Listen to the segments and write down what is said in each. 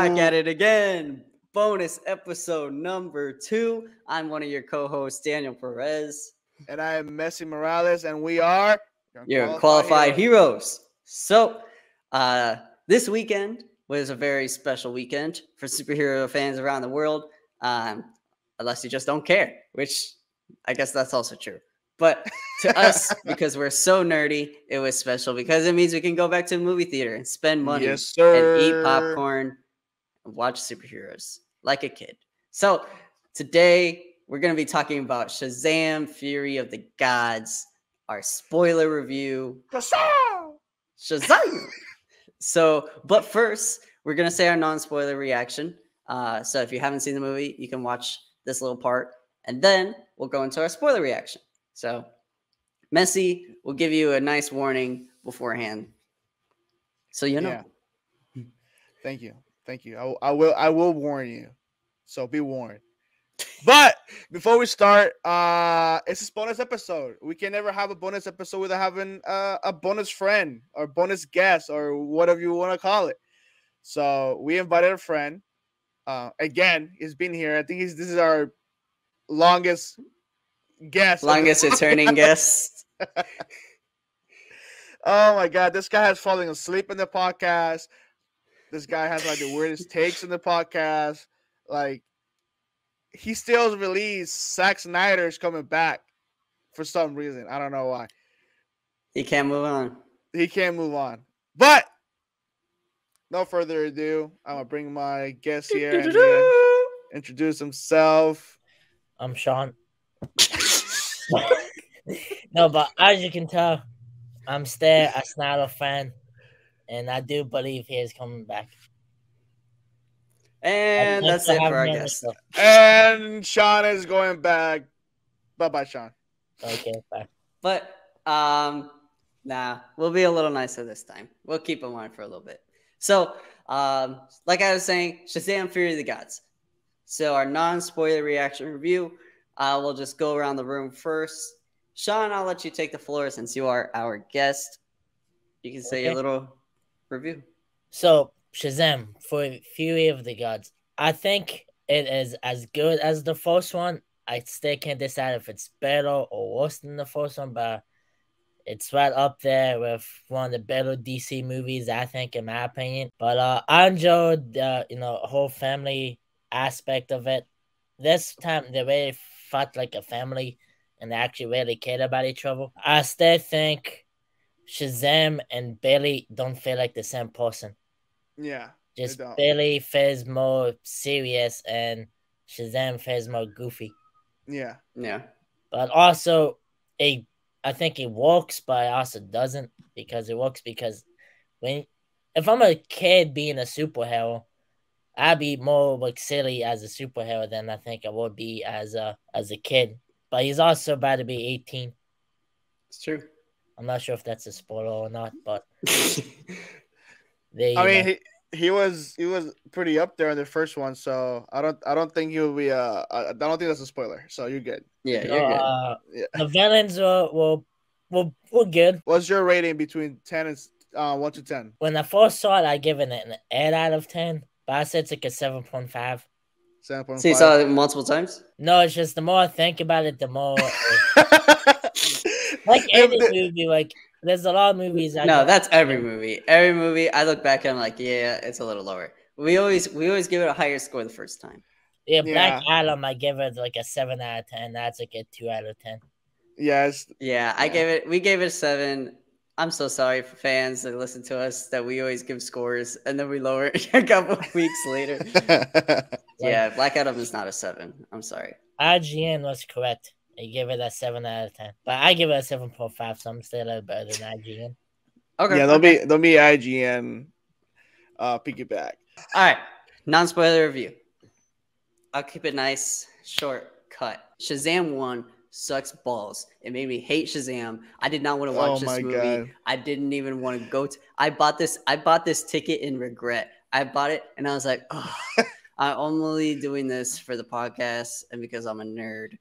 back at it again. Bonus episode number 2. I'm one of your co-hosts, Daniel Perez. And I am Messi Morales, and we are your qualified heroes. So, this weekend was a very special weekend for superhero fans around the world, unless you just don't care, which I guess that's also true. But to us, because we're so nerdy, it was special because it means we can go back to the movie theater and spend money and eat popcorn and watch superheroes like a kid. So today we're going to be talking about Shazam! Fury of the Gods, our spoiler review. Shazam! So, but first, we're going to say our non-spoiler reaction. So if you haven't seen the movie, you can watch this little part, and then we'll go into our spoiler reaction. So, Messi will give you a nice warning beforehand, so you know. Yeah. Thank you. I will warn you. So be warned. But before we start, it's a bonus episode. We can never have a bonus episode without having a bonus friend or bonus guest or whatever you want to call it. So we invited a friend. Again, he's been here. I think this is our longest returning guest. Oh my god, this guy has fallen asleep in the podcast. This guy has like the weirdest takes in the podcast. Like, he still released Zack Snyder's coming back for some reason. I don't know why. He can't move on. But no further ado, I'm gonna bring my guest here and introduce himself. I'm Shawn. No, but as you can tell, I'm still a Snyder fan, and I do believe he is coming back. And that's it for our guest. And Shawn is going back. Bye-bye, Shawn. Okay, bye. But we'll be a little nicer this time. We'll keep him on for a little bit. So, like I was saying, Shazam! Fury of the Gods. So our non-spoiler reaction review. We'll just go around the room first. Shawn, I'll let you take the floor since you are our guest. You can say a little review. So, Shazam! Fury of the Gods. I think it is as good as the first one. I still can't decide if it's better or worse than the first one, but it's right up there with one of the better DC movies, I think, in my opinion. But I enjoyed the whole family aspect of it. This time they really fought like a family and they actually really cared about each other. I still think Shazam and Billy don't feel like the same person. Yeah. Just Billy feels more serious and Shazam feels more goofy. Yeah. Yeah. But also I think it works, but it also doesn't, because it works because if I'm a kid being a superhero, I'd be more like silly as a superhero than I think I would be as a kid. But he's also about to be 18. It's true. I'm not sure if that's a spoiler or not, but he was pretty up there in the first one, so I don't think he'll be I don't think that's a spoiler. So you're good. Yeah, you're good. The villains were good. What's your rating between 10 and 1 to 10? When I first saw it, I gave it an 8 out of 10. But I said it's like a 7.5. 7.5. So you saw it multiple times? No, it's just the more I think about it, the more like any movie, like there's a lot of movies. That's every movie. Every movie, I look back and I'm like, yeah, it's a little lower. We always give it a higher score the first time. Yeah, Black Adam, I give it like a 7 out of 10. That's like a 2 out of 10. Yes. Yeah, we gave it a 7. I'm so sorry for fans that listen to us that we always give scores and then we lower it a couple of weeks later. Yeah, Black Adam is not a 7. I'm sorry. IGN was correct. They gave it a 7 out of 10. But I give it a 7.5, so I'm still a little better than IGN. Okay. Yeah, don't be IGN piggyback. All right. Non-spoiler review. I'll keep it nice, short, cut. Shazam 1 sucks balls. It made me hate Shazam. I did not want to watch this movie. God. I didn't even want to go. I bought this ticket in regret. I bought it and I was like, oh, I'm only doing this for the podcast and because I'm a nerd.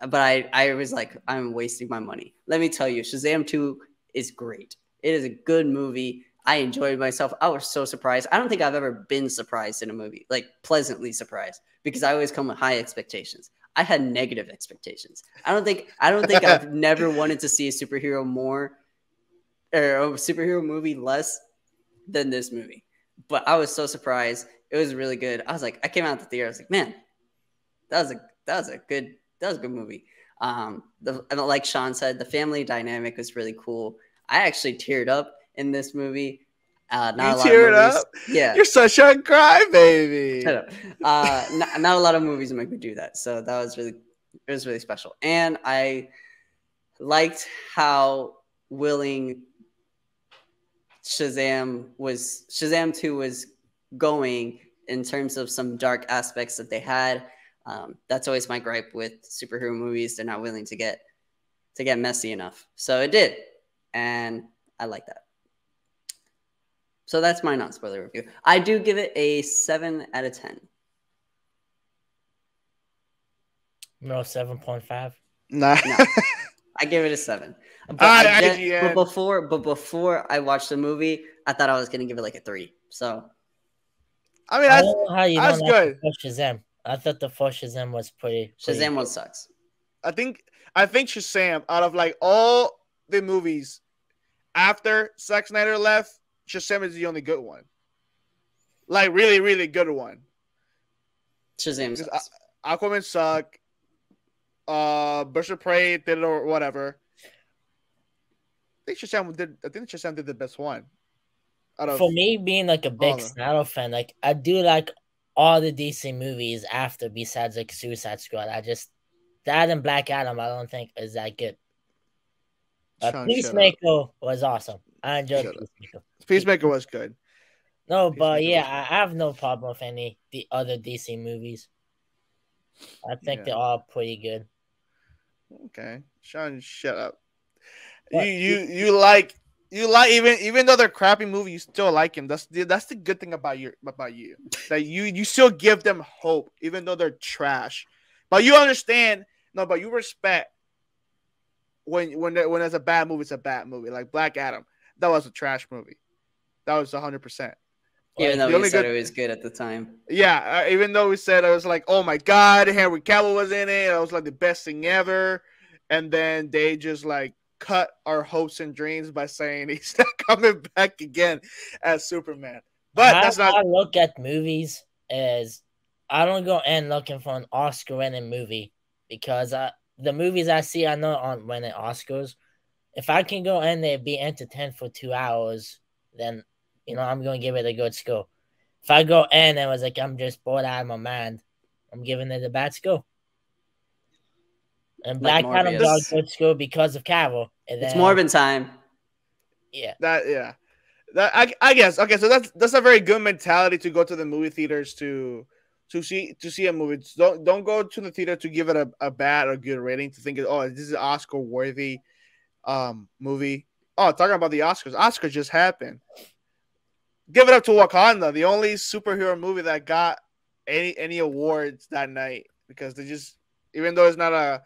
But I was like, I'm wasting my money. Let me tell you, Shazam 2 is great. It is a good movie. I enjoyed myself. I was so surprised. I don't think I've ever been surprised in a movie, like pleasantly surprised, because I always come with high expectations. I had negative expectations. I don't think I've never wanted to see a superhero more or a superhero movie less than this movie. But I was so surprised. It was really good. I was like, I came out the theater. I was like, man, that was a good movie. Like Sean said, the family dynamic was really cool. I actually teared up in this movie. Not You a lot teared of movies. up? Yeah, You're such a crybaby. not a lot of movies make me do that. So that was really special, and I liked how willing Shazam 2 was going in terms of some dark aspects that they had. That's always my gripe with superhero movies. They're not willing to get messy enough. So it did. And I like that. So that's my non-spoiler review. I do give it a 7 out of 10. No, 7.5. Nah. No, I give it a 7. But before I watched the movie, I thought I was going to give it like a 3. So I mean, I don't know how you that's don't good. like Shazam. I thought the first Shazam was pretty Shazam 1 sucks. I think Shazam, out of like all the movies after Zack Snyder left, Shazam is the only good one. Like really, really good one. Shazam sucks. Aquaman suck. Birds of Prey did it or whatever. I think Shazam did the best one. For me, being like a big Snyder fan, like I do like all the DC movies after, besides like Suicide Squad. That and Black Adam, I don't think is that good. But Peacemaker was awesome. I enjoyed Peacemaker. Peacemaker was good. No, but yeah, I have no problem with any the other DC movies. I think they're all pretty good. Okay, Sean, shut up. You like even though they're crappy movies, you still like him. That's the good thing about you. That you still give them hope, even though they're trash. But you understand, but you respect when it's a bad movie, it's a bad movie. Like Black Adam, that was a trash movie. That was 100%. Even though we said it was good at the time. Yeah, even though we said it was like, oh my God, Henry Cavill was in it. It was like the best thing ever. And then they just like cut our hopes and dreams by saying he's not coming back again as Superman. But that's not. I look at movies as I don't go in looking for an Oscar-winning movie because the movies I see I know aren't winning Oscars. If I can go in there and be entertained for 2 hours, then I'm going to give it a good score. If I go in and it was like I'm just bored out of my mind, I'm giving it a bad score. And Black Adam got a good score because of Cavill. It's Morbin time. Yeah. I guess. Okay, so that's a very good mentality to go to the movie theaters to see a movie. Don't go to the theater to give it a bad or good rating, to think, oh, this is an Oscar worthy movie. Oh, talking about the Oscars. Oscars just happened. Give it up to Wakanda, the only superhero movie that got any awards that night, because they just, even though it's not a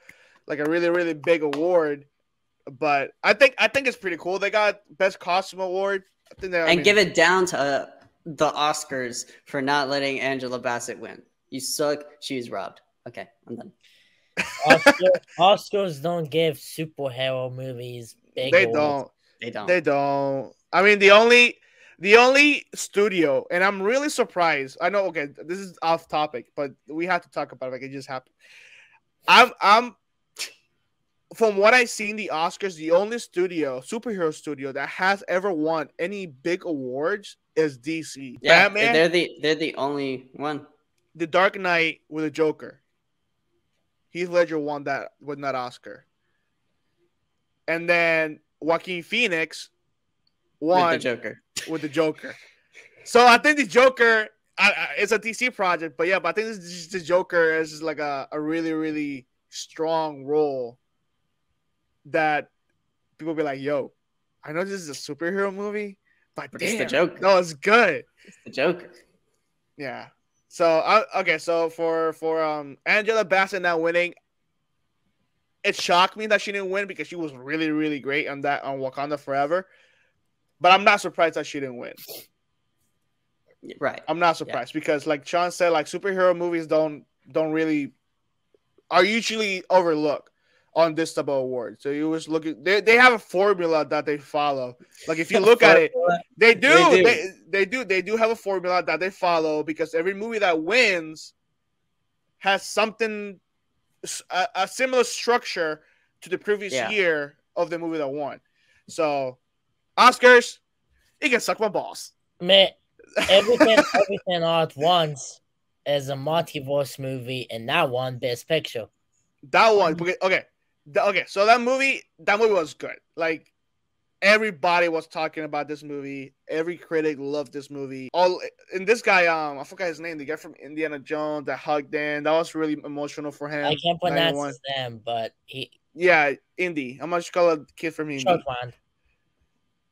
really, really big award, but I think it's pretty cool. They got Best Costume Award. Give it down to the Oscars for not letting Angela Bassett win. You suck. She was robbed. Okay, I'm done. Oscars don't give superhero movies big awards. They don't. I mean, the only studio, and I'm really surprised. I know, okay, this is off topic, but we have to talk about it. Like, it just happened. I'm from what I see in the Oscars, the only superhero studio that has ever won any big awards is DC. Yeah, Batman, they're the only one. The Dark Knight with the Joker. Heath Ledger won that Oscar, and then Joaquin Phoenix won with the Joker. So I think the Joker, it's a DC project, but I think the Joker is just like a really, really strong role that people be like, yo, I know this is a superhero movie, but damn, it's the Joker. No, it's good. It's the Joker. Yeah. So so for Angela Bassett not winning, it shocked me that she didn't win because she was really, really great on Wakanda Forever. But I'm not surprised that she didn't win. Right. I'm not surprised because, like Sean said, like superhero movies don't really are usually overlooked on this type of award. So you was looking, they have a formula that they follow. Like if you look at it, they do have a formula that they follow because every movie that wins has something a similar structure to the previous year of the movie that won. So Oscars, you can suck my balls. Man, everything all at once is a multiverse movie, and that one Best Picture. That one, okay. So that movie was good. Like everybody was talking about this movie. Every critic loved this movie. And this guy, I forgot his name. The guy from Indiana Jones that hugged Dan. That was really emotional for him. I can't pronounce his name, but Indy. I'm much call a kid from Indy. Shortland.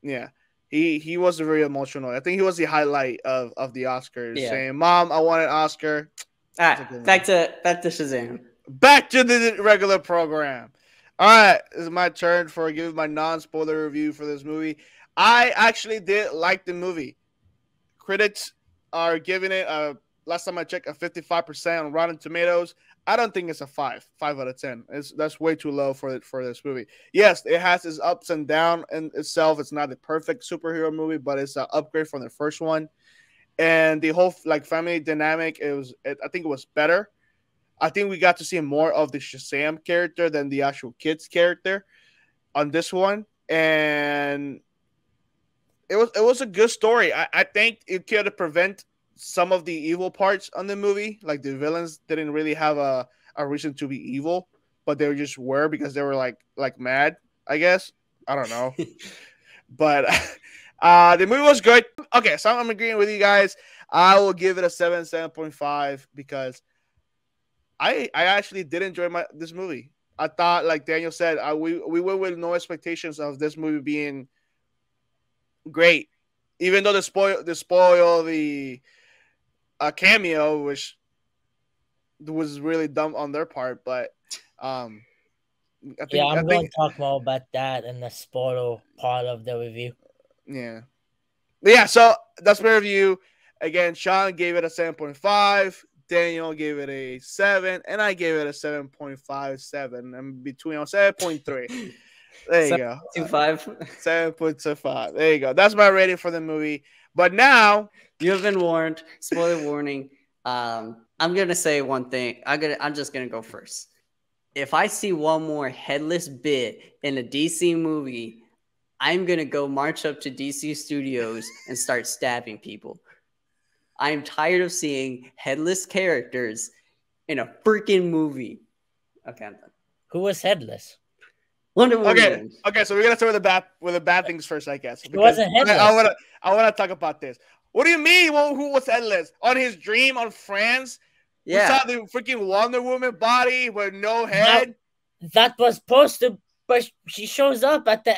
Yeah. He was very emotional. I think he was the highlight of the Oscars, saying, "Mom, I want an Oscar." All right, back to Shazam. Back to the regular program. All right, this is my turn for giving my non-spoiler review for this movie. I actually did like the movie. Critics are giving it last time I checked, a 55% on Rotten Tomatoes. I don't think it's a 5 out of 10. That's way too low for this movie. Yes, it has its ups and downs in itself. It's not the perfect superhero movie, but it's an upgrade from the first one. And the whole family dynamic, I think it was better. I think we got to see more of the Shazam character than the actual kid's character on this one. And it was a good story. I think it could have prevented some of the evil parts on the movie. Like the villains didn't really have a reason to be evil, but they just were because they were like mad, I guess. I don't know. But the movie was good. Okay, so I'm agreeing with you guys. I will give it a 7.5 because I actually did enjoy this movie. I thought, like Daniel said, we went with no expectations of this movie being great, even though the cameo, which was really dumb on their part. But I'm going to talk more about that in the spoiler part of the review. Yeah. So that's my review. Again, Sean gave it a 7.5. Daniel gave it a 7, and I gave it a 7.57. I'm between 7.3. There you go. 7.25. There you go. That's my rating for the movie. But now you have been warned. Spoiler warning. I'm gonna say one thing. I'm just gonna go first. If I see one more headless bit in a DC movie, I'm gonna go march up to DC Studios and start stabbing people. I'm tired of seeing headless characters in a freaking movie. Okay, I'm done. Who was headless? Wonder Woman. Okay. So we're gonna start with the bad things first, I guess. He wasn't headless. I wanna talk about this. What do you mean? Well, who was headless? On his dream on France? Yeah. We saw the freaking Wonder Woman body with no head. That was supposed to, but she shows up at the.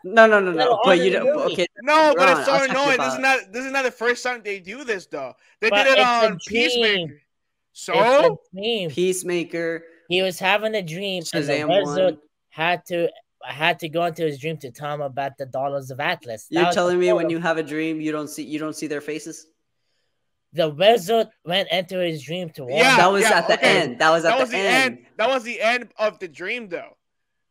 No. But you don't. Okay. No, but it's so annoying. This is not the first time they do this, though. They did it on Peacemaker. So Peacemaker. He was having a dream, Shazam and the wizard had to go into his dream to tell him about the Daughters of Atlas. You're telling me when you have a dream, you don't see their faces? The wizard went into his dream to warn. That was at the end. That was the end. That was the end of the dream, though.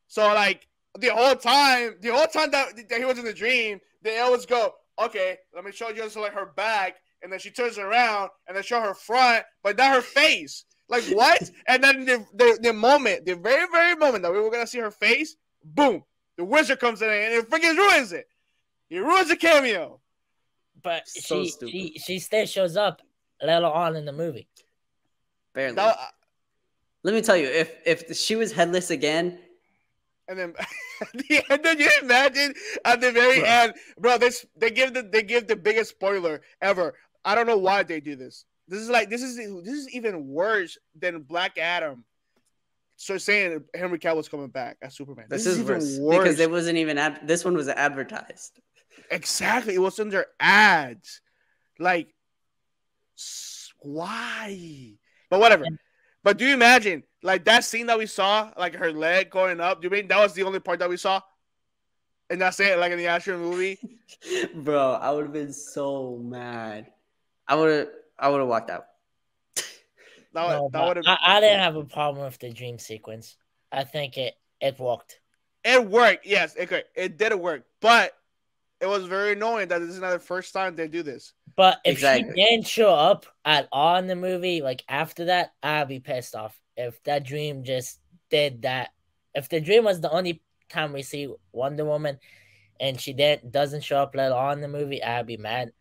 So like. The whole time that he was in the dream, they always go, okay, let me show you just like her back, and then she turns around and they show her front, but not her face. Like what? And then the moment, the very, very moment that we were gonna see her face, boom, the wizard comes in and it freaking ruins it. He ruins the cameo. But she still shows up later on in the movie. Barely. Let me tell you, if she was headless again. And then you imagine at the very end, bro. They give the biggest spoiler ever. I don't know why they do this. This is even worse than Black Adam. So saying Henry Cavill's coming back as Superman. This is even worse because it wasn't even. This one was advertised. Exactly, it was under ads. Like, why? But whatever. But do you imagine, like, that scene that we saw, like, her leg going up? Do you mean that was the only part that we saw? and that's it, like in the actual movie. Bro, I would have been so mad. I would have walked out. No, That would have. I didn't have a problem with the dream sequence. I think it worked. It worked. Yes, it did work, but it was very annoying that this is not the first time they do this. But if Exactly. she didn't show up at all in the movie, like after that, I'd be pissed off. If that dream just did that, if the dream was the only time we see Wonder Woman, and she doesn't show up later on in the movie, I'd be mad.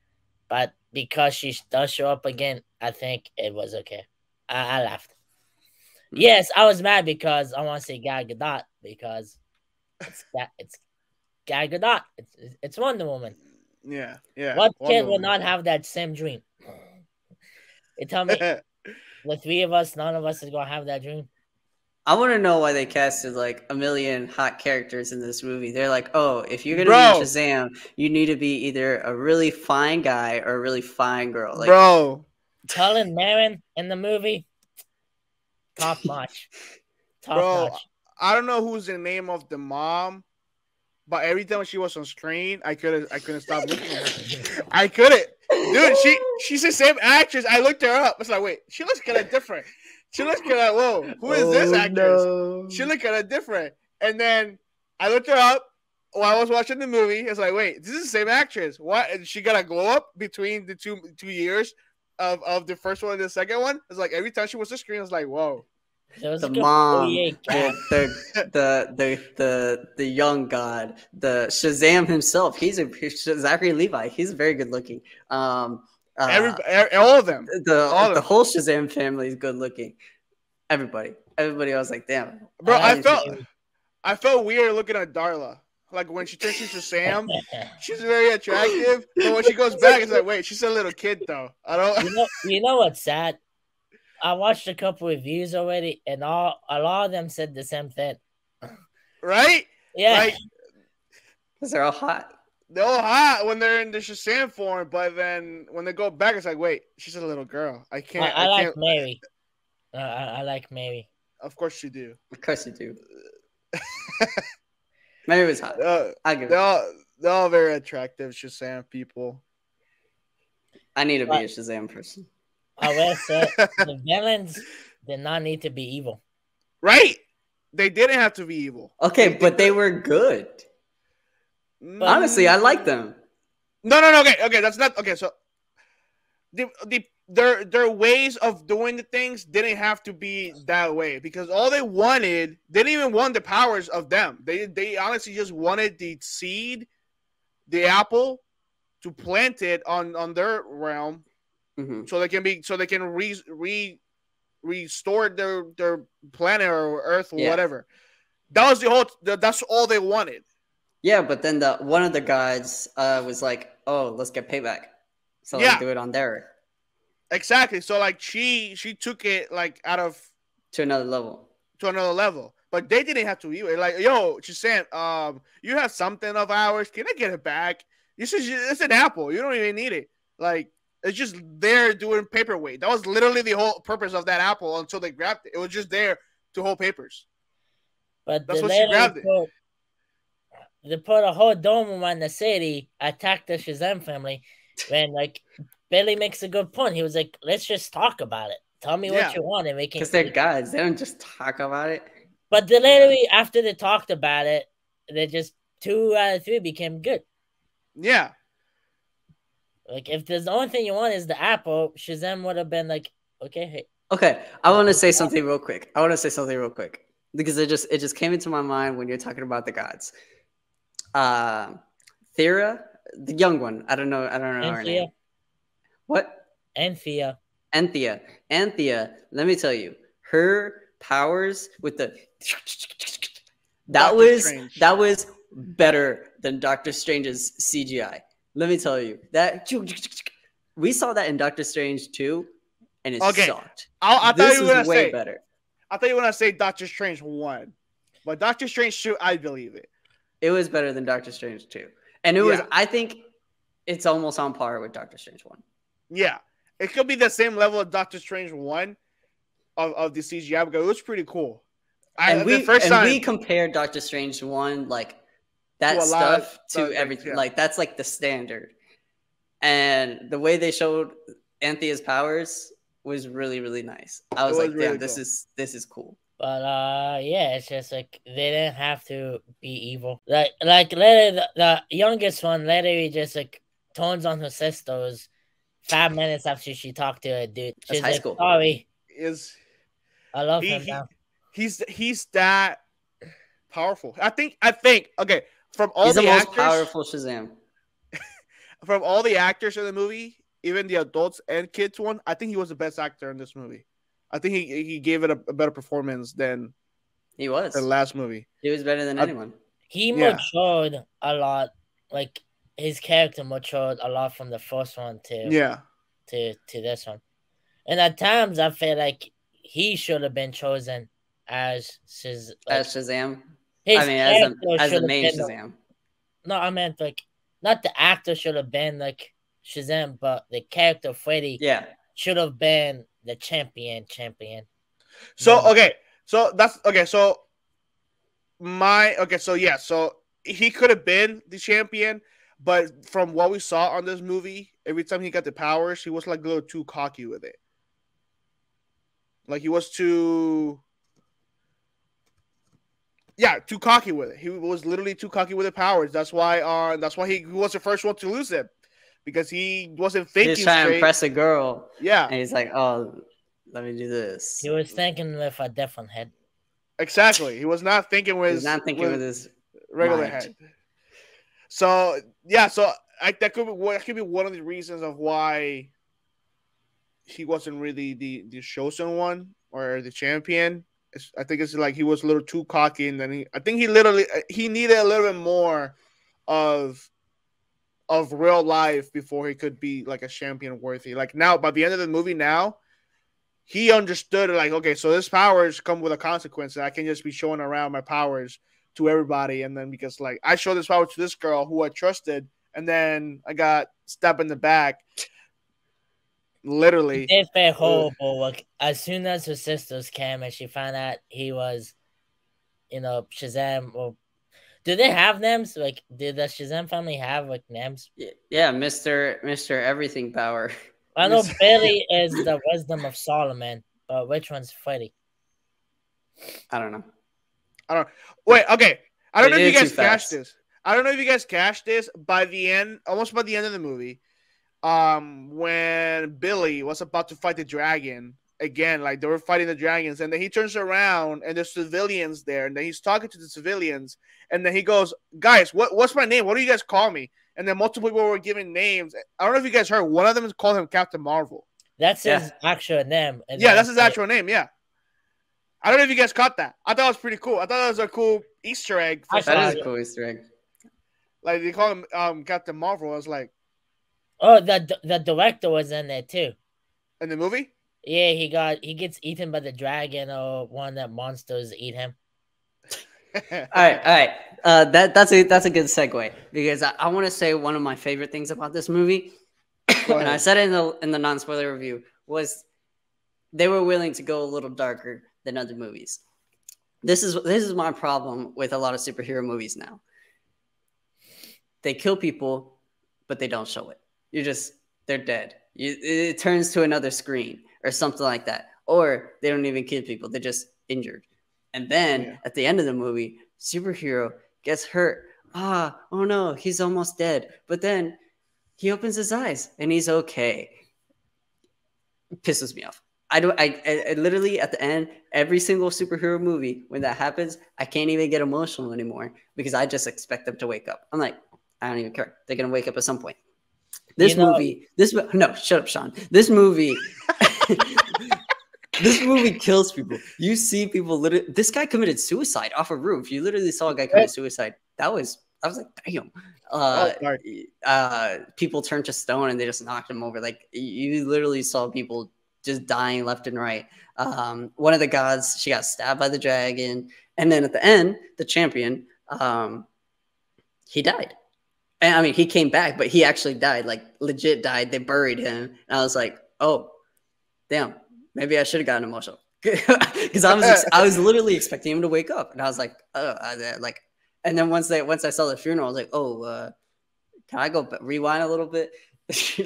But because she does show up again, I think it was okay. I laughed. Yes, I was mad because I want to say Gal Gadot because it's Gal Gadot. It's Wonder Woman. Yeah. What Wonder kid will Woman. not have that same dream? You tell me, the three of us, none of us is gonna have that dream. I want to know why they casted like a million hot characters in this movie. They're like, oh, if you're gonna Bro. be Shazam, you need to be either a really fine guy or a really fine girl. Like, Bro, Helen Mirren in the movie, top notch. Bro, I don't know who's the name of the mom, but every time she was on screen, I couldn't stop looking at her. I couldn't, dude. She's the same actress. I looked her up. It's like, wait, she looks kind of different. She looks kind of whoa. Who is this actress? No. She looked kind of different. And then I looked her up while I was watching the movie. It's like, wait, this is the same actress. What? And she got a glow up between the two years of the first one and the second one. It's like every time she was on screen, I was like, whoa. The mom, the young god, the Shazam himself. He's Zachary Levi. He's very good looking. All of them. The whole Shazam family is good looking. Everybody. I was like, damn, bro. I felt weird looking at Darla. Like when she turns into Shazam, she's very attractive. But when she goes back, it's like, wait, she's a little kid though. I don't. You know what's sad? I watched a couple reviews already, and a lot of them said the same thing. Right? Yeah. Like, because they're all hot. They're all hot when they're in the Shazam form, but then when they go back, it's like, wait, she's a little girl. I can't. I like Mary. I like Mary. Of course you do. Of course you do. Mary was hot. I give it. They're all very attractive Shazam people. I need to be a Shazam person. I will say the villains did not need to be evil. Right? They didn't have to be evil. Okay, but they were good. Honestly, I like them. No. Okay, that's not okay. So their ways of doing the things didn't have to be that way because all they didn't even want the powers of them. They honestly just wanted the seed, the apple, to plant it on their realm. Mm-hmm. So they can restore their planet or Earth or whatever. That was that's all they wanted. Yeah, but then one of the gods was like, "Oh, let's get payback." So let's do it on their Earth. Exactly. So like she took it like to another level. But they didn't have to either. Like, yo, she's saying, you have something of ours. Can I get it back? It's an apple. You don't even need it. Like, it's just there doing paperweight. That was literally the whole purpose of that apple until they grabbed it. It was just there to hold papers. But that's what she grabbed it. They put a whole dome on the city, attacked the Shazam family. When like Billy makes a good point. He was like, "Let's just talk about it. Tell me what you want, and we can." Because they're gods. They don't just talk about it. But they literally, after they talked about it, they just 2 out of 3 became good. Yeah. Like, if there's the only thing you want is the apple, Shazam would have been like, okay, hey. Okay, I want to say something real quick. Because it just came into my mind when you're talking about the gods. Thera, the young one. I don't know her name. What? Anthea. Let me tell you, her powers with the that was better than Doctor Strange's CGI. Let me tell you that we saw that in Doctor Strange 2, and it sucked. This was way better. I thought you were gonna say Doctor Strange 1, but Doctor Strange 2, I believe it. It was better than Doctor Strange 2, and it was. I think it's almost on par with Doctor Strange 1. Yeah, it could be the same level of Doctor Strange 1 of the CGI because it was pretty cool. We compared Doctor Strange 1 like that a lot of stuff to things, everything. yeah. Like that's like the standard. And the way they showed Anthea's powers was really, really nice. I was It was like, really damn, cool. this is cool. But yeah, it's just like they didn't have to be evil. Like later, the youngest one literally just like turns on her sisters 5 minutes after she talked to a dude. That's She's high like, school. sorry, Is I love him he now. he's that powerful. I think okay, from all He's the most actors, powerful Shazam. from all the actors in the movie, even the adults and kids one, I think he was the best actor in this movie. I think he gave it a better performance than He was. the last movie. He was better than anyone. He Yeah. matured a lot. Like his character matured a lot from the first one Yeah. to this one. And at times I feel like he should have been chosen as Shazam. His I mean, character as the should have main been Shazam. No, I meant like not the actor should have been like Shazam, but the character Freddy should have been the champion. So okay, so that's okay. So so he could have been the champion, but from what we saw on this movie, every time he got the powers, he was like a little too cocky with it. Like he was too cocky with it. He was literally too cocky with the powers. That's why he was the first one to lose it, because he wasn't thinking. He's trying to impress a girl. Yeah, and he's like, "Oh, let me do this." He was thinking with a different head. Exactly. He was not thinking with. He's not thinking with his regular mind. head. So yeah, that could be one of the reasons of why he wasn't really the chosen one or the champion. I think it's like he was a little too cocky, and then he needed a little bit more of real life before he could be like a champion worthy. Like now, by the end of the movie, now he understood like, okay, so this powers come with a consequence. I can just be showing around my powers to everybody, and then because like I showed this power to this girl who I trusted, and then I got stabbed in the back. Literally, They felt horrible. Like as soon as her sisters came and she found out he was, Shazam. Or do they have names? Like, did the Shazam family have like names? Yeah, Mister Everything Power. I know Billy is the wisdom of Solomon, but which one's Freddy? I don't know. Wait, okay. I don't know They if you did it guys too cashed fast. this. I don't know if you guys cashed this almost by the end of the movie. When Billy was about to fight the dragon again, like they were fighting the dragons, and then he turns around and there's civilians there, and then he's talking to the civilians, and then he goes, "Guys, what's my name? What do you guys call me?" And then multiple people were giving names. I don't know if you guys heard. One of them is called him Captain Marvel. That's his actual name. Yeah, that's his actual name. Yeah. I don't know if you guys caught that. I thought it was pretty cool. I thought it was a cool Easter egg. That is a cool Easter egg. Like they call him Captain Marvel. I was like, oh, the director was in there too. In the movie? Yeah, he gets eaten by the dragon or one of the monsters eat him. All right. That's a good segue, because I want to say one of my favorite things about this movie, and I said it in the non-spoiler review, was they were willing to go a little darker than other movies. This is my problem with a lot of superhero movies now. They kill people, but they don't show it. They're dead. It turns to another screen or something like that. Or they don't even kill people. They're just injured. And then at the end of the movie, superhero gets hurt. Oh no, he's almost dead. But then he opens his eyes and he's okay. It pisses me off. I literally at the end, every single superhero movie, when that happens, I can't even get emotional anymore because I just expect them to wake up. I'm like, I don't even care. They're gonna wake up at some point. No, shut up, Sean. This movie kills people. You see people literally. This guy committed suicide off a roof. You literally saw a guy commit suicide. I was like, damn. People turned to stone and they just knocked him over. Like you literally saw people just dying left and right. One of the gods, she got stabbed by the dragon, and then at the end, the champion, he died. And I mean, he came back, but he actually died, like legit died. They buried him. And I was like, oh, damn, maybe I should have gotten emotional. Because I was literally expecting him to wake up. And I was like, And then once I saw the funeral, I was like, oh, can I go rewind a little bit?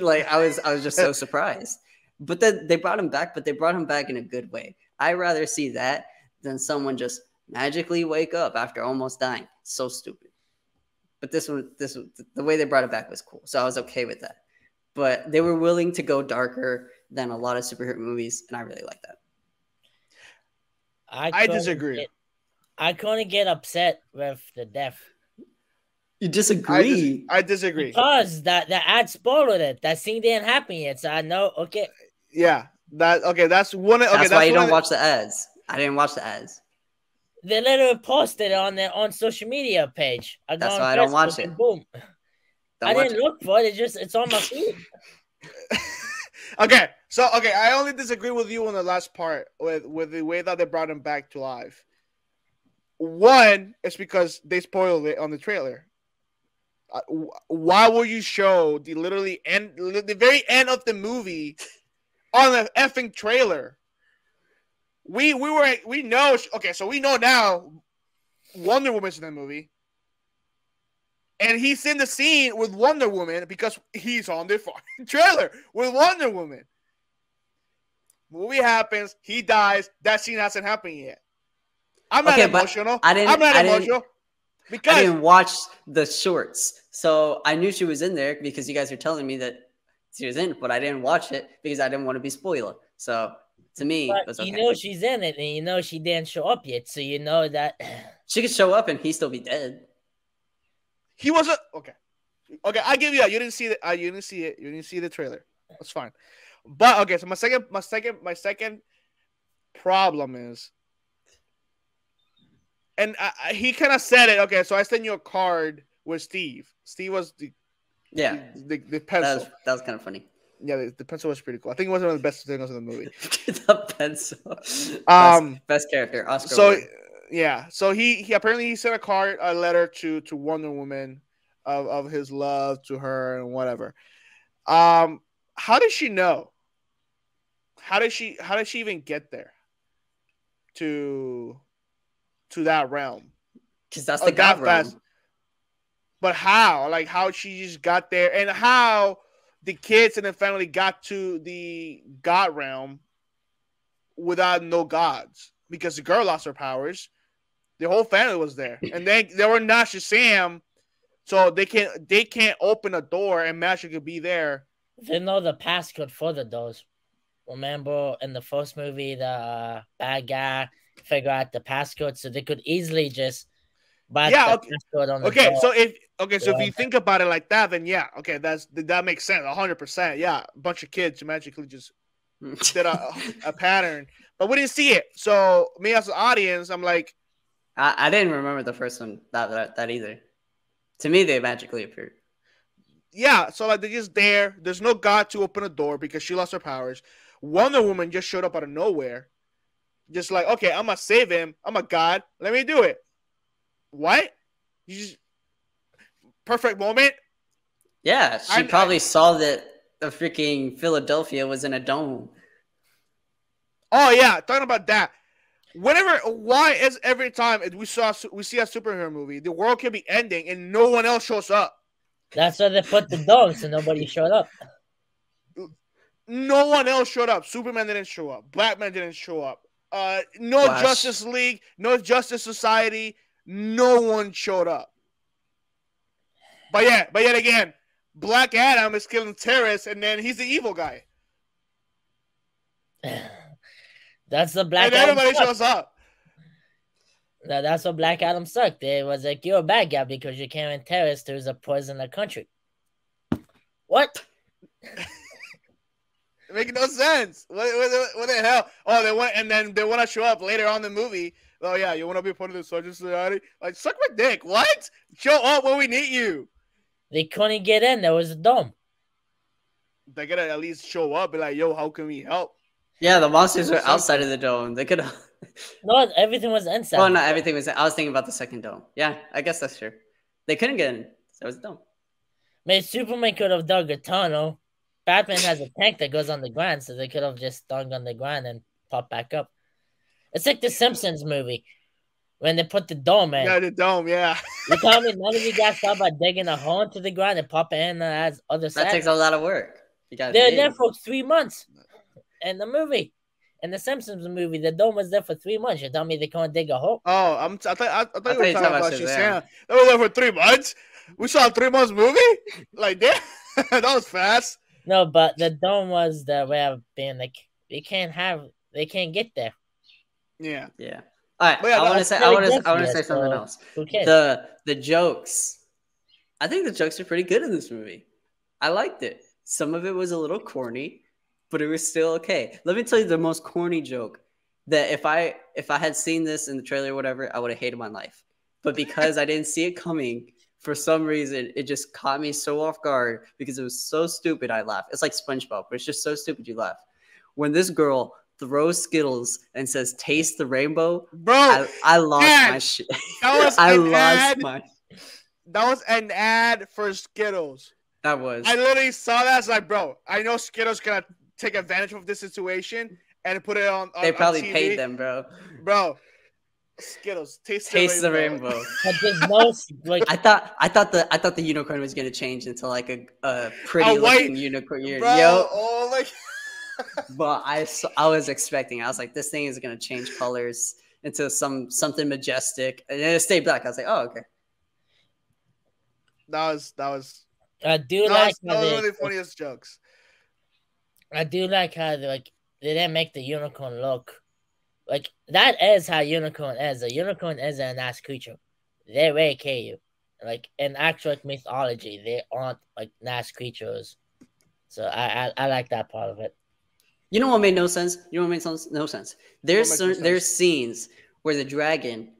Like I was just so surprised. But then they brought him back, but they brought him back in a good way. I'd rather see that than someone just magically wake up after almost dying. So stupid. But this one, the way they brought it back was cool. So I was okay with that. But they were willing to go darker than a lot of superhero movies, and I really like that. I disagree. I couldn't get upset with the death. You disagree? I disagree. Because the ad spoiled it. That scene didn't happen yet, so I know. Okay. Yeah, that's one. Okay, that's why you don't watch the ads. I didn't watch the ads. They literally posted it on their social media page. That's why I don't watch it. Boom. I didn't look for it. It's on my feed. Okay, I only disagree with you on the last part with the way that they brought him back to life. One, it's because they spoiled it on the trailer. Why will you show the very end of the movie on the effing trailer? We know. Okay, so we know now Wonder Woman's in the movie, and he's in the scene with Wonder Woman because he's on the fucking trailer with Wonder Woman. Movie happens, he dies. That scene hasn't happened yet. I'm not emotional. I'm not emotional. Because I didn't watch the shorts, so I knew she was in there because you guys are telling me that she was in it, but I didn't watch it because I didn't want to be spoiled. So to me, it was okay. You know she's in it, and you know she didn't show up yet, so you know that she could show up and he still be dead. He wasn't okay. Okay, I give you that. You didn't see it. You didn't see it. You didn't see the trailer. That's fine. But okay, so my second problem is. And he kind of said it. Okay, so I sent you a card with Steve. Steve was the pencil. That was kind of funny. Yeah, the pencil was pretty cool. I think it was one of the best things in the movie. The pencil. Best character, Oscar. So yeah, so he apparently he sent a letter to Wonder Woman of his love to her and whatever. How did she know? How did she even get there? To that realm, because that's the God realm. But how? Like how she just got there, and how the kids and the family got to the God realm without no gods? Because the girl lost her powers, the whole family was there, and they were not Shazam, so they can't open a door and magically be there. They know the passcode for the doors. Remember in the first movie, the bad guy figure out the passcode, so they could easily just buy the passcode on the door. So if you think about it like that, then that makes sense 100%. Yeah, a bunch of kids magically just did a pattern, but we didn't see it. So me as an audience, I'm like, I didn't remember the first one that either. To me, they magically appeared. Yeah, so like they're just there. There's no God to open a door because she lost her powers. Wonder Woman just showed up out of nowhere. Just like, okay, I'm going to save him. I'm a god. Let me do it. What? You just... Perfect moment? Yeah, she probably saw that the freaking Philadelphia was in a dome. Oh, yeah. Talking about that. Why is every time we see a superhero movie, the world can be ending and no one else shows up? That's why they put the dome so nobody showed up. No one else showed up. Superman didn't show up. Batman didn't show up. No Flash. Justice League, no Justice Society, no one showed up. But yet again, Black Adam is killing terrorists, and then he's the evil guy. That's the Black Adam. And everybody shows up. That's what Black Adam sucked. It was like, you're a bad guy because you're carrying terrorists who's a poison the country. What? Making no sense. What the hell? Oh, they want to show up later on in the movie. Oh yeah, you want to be part of the Sergeant Society? Like, suck my dick. What? Show up when we need you. They couldn't get in. There was a dome. They gotta at least show up. Be like, yo, how can we help? Yeah, the monsters were outside of the dome. They could. No, everything was inside. Well, not everything was. I was thinking about the second dome. Yeah, I guess that's true. They couldn't get in. So it was a dome. Maybe Superman could have dug a tunnel. Batman has a tank that goes on the ground, so they could have just dug on the ground and popped back up. It's like the Simpsons movie. when they put the dome in. Yeah, the dome. Yeah. You tell me none of you guys thought about digging a hole into the ground and popping in on the other side? That takes a lot of work. You got They're there for 3 months in the movie. In the Simpsons movie, the dome was there for 3 months. You tell me they can't dig a hole? Oh, I thought you were you talking about Shazam. Shazam. They were there for 3 months. We saw a 3 months movie like that. That was fast. No, but the dome was the way of being like they can't get there. Yeah. Yeah. All right. Yeah, I want to say so something else. Who cares? The jokes. I think the jokes are pretty good in this movie. I liked it. Some of it was a little corny, but it was still okay. Let me tell you the most corny joke that if I had seen this in the trailer or whatever, I would have hated my life. But because I didn't see it coming, for some reason, it just caught me so off guard because it was so stupid. I laughed. It's like SpongeBob, but it's just so stupid you laugh. When this girl throws Skittles and says, "Taste the rainbow," bro, I lost my shit. That was an ad for Skittles. That was. I literally saw that. I was like, bro, I know Skittles gonna take advantage of this situation and put it on. They probably on TV. paid them, bro. Bro, Skittles, taste the rainbow. But there's no like. I thought the unicorn was gonna change into like a pretty looking unicorn. Bro, yo. oh like. But I was expecting. I was like, this thing is gonna change colors into something majestic, and then it stayed black. I was like, oh okay. That was. I do that like was one of the funniest jokes. I do like how they didn't make the unicorn look like that. Is how unicorn is. A unicorn is a nice creature. They will kill you. Like in actual mythology, they aren't like nice creatures. So I like that part of it. You know what made no sense? You know what made no sense? There's scenes where the dragon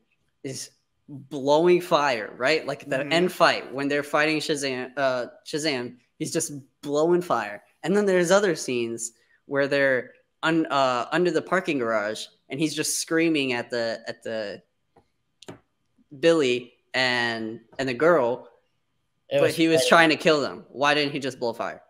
is blowing fire, right? Like the end fight when they're fighting Shazam, he's just blowing fire. And then there's other scenes where they're under the parking garage and he's just screaming at the Billy and the girl, but he was trying to kill them. Why didn't he just blow fire?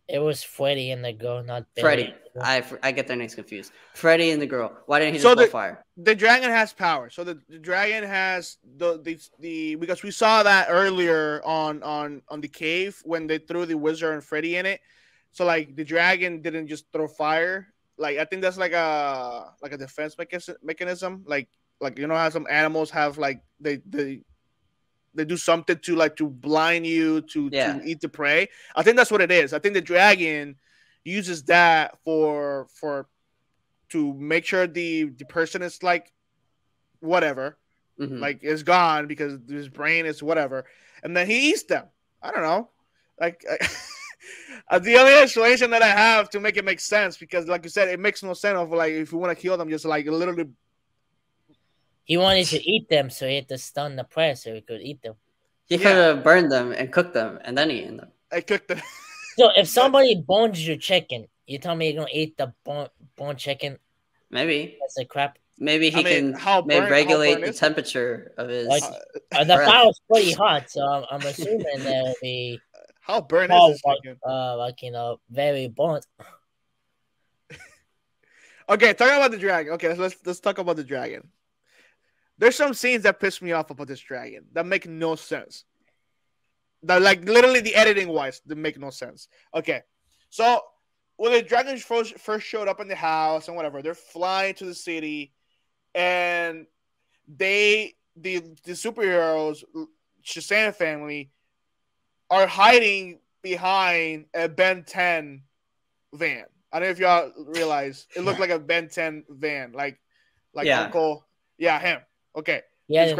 It was Freddy and the girl, not Billy. Freddy. I get their names confused. Freddy and the girl. Why didn't he just blow fire? The dragon has power. So the dragon has the because we saw that earlier on the cave when they threw the wizard and Freddy in it. So like the dragon didn't just throw fire. Like I think that's like a defense mechanism. Like you know how some animals have like they do something to blind you to eat the prey. I think that's what it is. I think the dragon uses that to make sure the person is like whatever, like is gone because his brain is whatever, and then he eats them. I don't know, like the only explanation that I have to make it make sense, because like you said, it makes no sense of like if you want to kill them, just like literally. He wanted to eat them, so he had to stun the prey so he could eat them. He could have burned them and cooked them and then eaten them. I cooked them. So if somebody bones your chicken, you tell me you're gonna eat the bone chicken? Maybe that's a crap. Maybe he can regulate the temperature of his. Like, the fire's pretty hot, so I'm assuming there'll be. How burnt is this chicken? Like very burnt. Okay, talking about the dragon. Okay, let's talk about the dragon. There's some scenes that piss me off about this dragon that make no sense. That like literally the editing wise, that make no sense. Okay, so when the dragons first showed up in the house and whatever, they're flying to the city, and the superheroes, Shazam family, are hiding behind a Ben 10 van. I don't know if y'all realize it looked like a Ben 10 van, like Uncle, him. Okay. Yeah,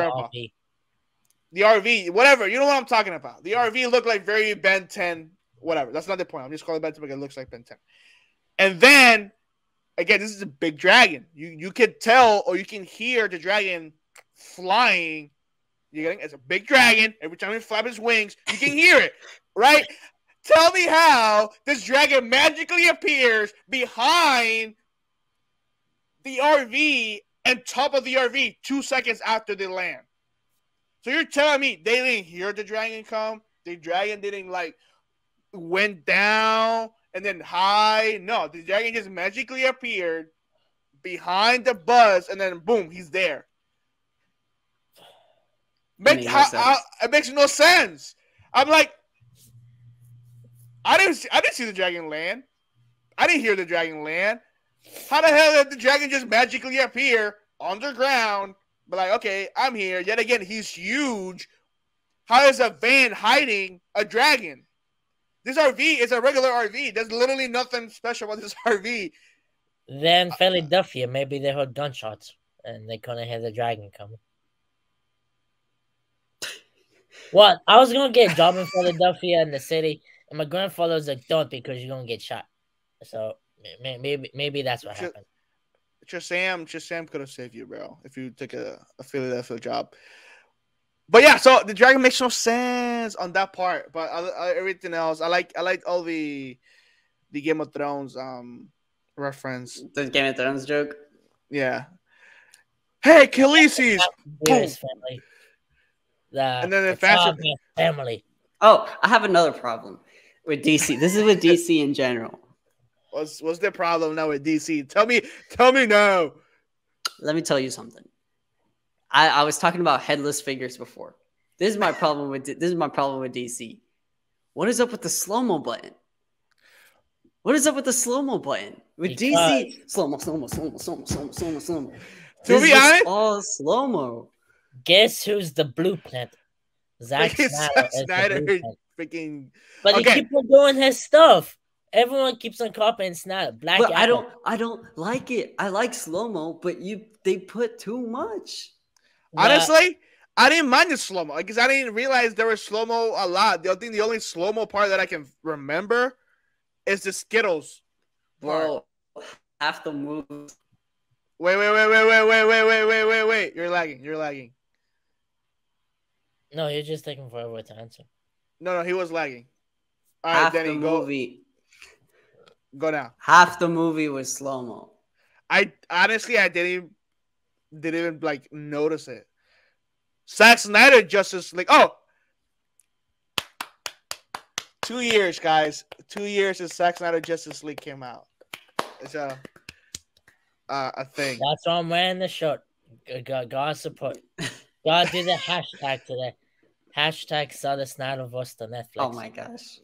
the RV, whatever. You know what I'm talking about. The RV looked like very Ben 10, whatever. That's not the point. I'm just calling it Ben 10 because it looks like Ben 10. And then, again, this is a big dragon. You could tell or you can hear the dragon flying. It's a big dragon. Every time he flaps his wings, you can hear it, right? Tell me how this dragon magically appears behind the RV and top of the RV 2 seconds after they land. So you're telling me they didn't hear the dragon come? The dragon didn't went down and then high? No, the dragon just magically appeared behind the bus and then boom, he's there. It makes no sense. I'm like, I didn't see the dragon land. I didn't hear the dragon land. How the hell did the dragon just magically appear underground? But like, okay, I'm here. Yet again, he's huge. How is a van hiding a dragon? This RV is a regular RV. There's literally nothing special about this RV. Then Philadelphia, maybe they heard gunshots and they couldn't hear the dragon coming. What? I was gonna get a job in Philadelphia in the city, and my grandfather was like, "Don't, because you're gonna get shot." So maybe that's what happened. Shazam could have saved you, bro, if you took a Philadelphia job. But yeah, so the dragon makes no sense on that part, but everything else, I like all the Game of Thrones reference. The Game of Thrones joke. Yeah. Hey, Khaleesi's. Family. And then the family. Oh, I have another problem with DC. This is with DC in general. What's the problem now with DC? Tell me now. Let me tell you something. I was talking about headless figures before. This is my problem with DC. What is up with the slow-mo button? What is up with the slow-mo button? With DC, slow-mo. To be honest, all slow-mo. Guess who's the blueprint? Zack Snyder. Freaking. But he keeps on doing his stuff. Everyone keeps on copying Snyder. I don't like it. I like slow-mo, but they put too much. Honestly, I didn't mind the slow-mo because I didn't realize there was slow-mo a lot. The only slow-mo part that I can remember is the Skittles part. Bro, half the moves. Wait. You're lagging. No, you're just taking forever to answer. No, he was lagging. All right, Denny, go now. Half the movie was slow-mo. I didn't even like notice it. Zack Snyder Justice League. Oh, 2 years, guys. 2 years since Zack Snyder Justice League came out. It's a thing. That's why I'm wearing the shirt. God support. God did a hashtag today. Hashtag saw the Snyderverse to Netflix. Oh my gosh.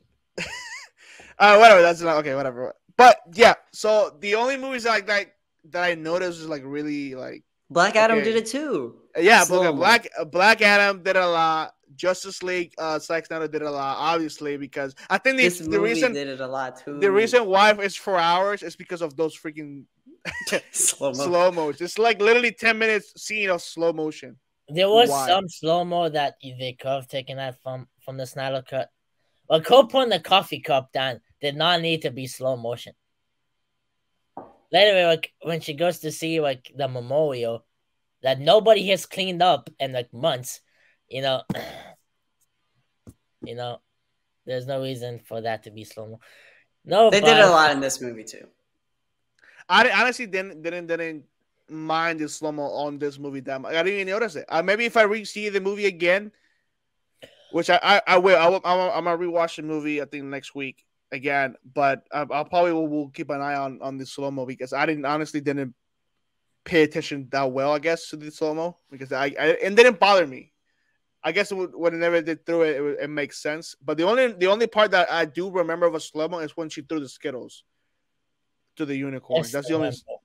Whatever. That's not okay. Whatever. But yeah. So the only movies that I noticed was like really like Black Adam did it too. Yeah, Black Adam did a lot. Justice League, Zack Snyder did a lot, obviously, because I think the reason did it a lot too. The reason why it's 4 hours is because of those freaking slow mo. It's like literally 10 minutes scene of slow motion. There was some slow mo that they could have taken that from the Snyder cut. But Cole putting the coffee cup down did not need to be slow motion. Later, like when she goes to see like the memorial that nobody has cleaned up in like months, you know, there's no reason for that to be slow mo. No, they did a lot in this movie too. I honestly didn't mind the slow mo on this movie that much. I didn't even notice it. Maybe if I see the movie again, which I will. I'm gonna rewatch the movie. I think next week again, but I'll probably will keep an eye on the slow mo because I didn't pay attention that well. I guess to the slow mo because it didn't bother me. I guess whenever they threw it, it makes sense. But the only part that I do remember of a slow mo is when she threw the Skittles to the unicorn. That's the only. Rainbow.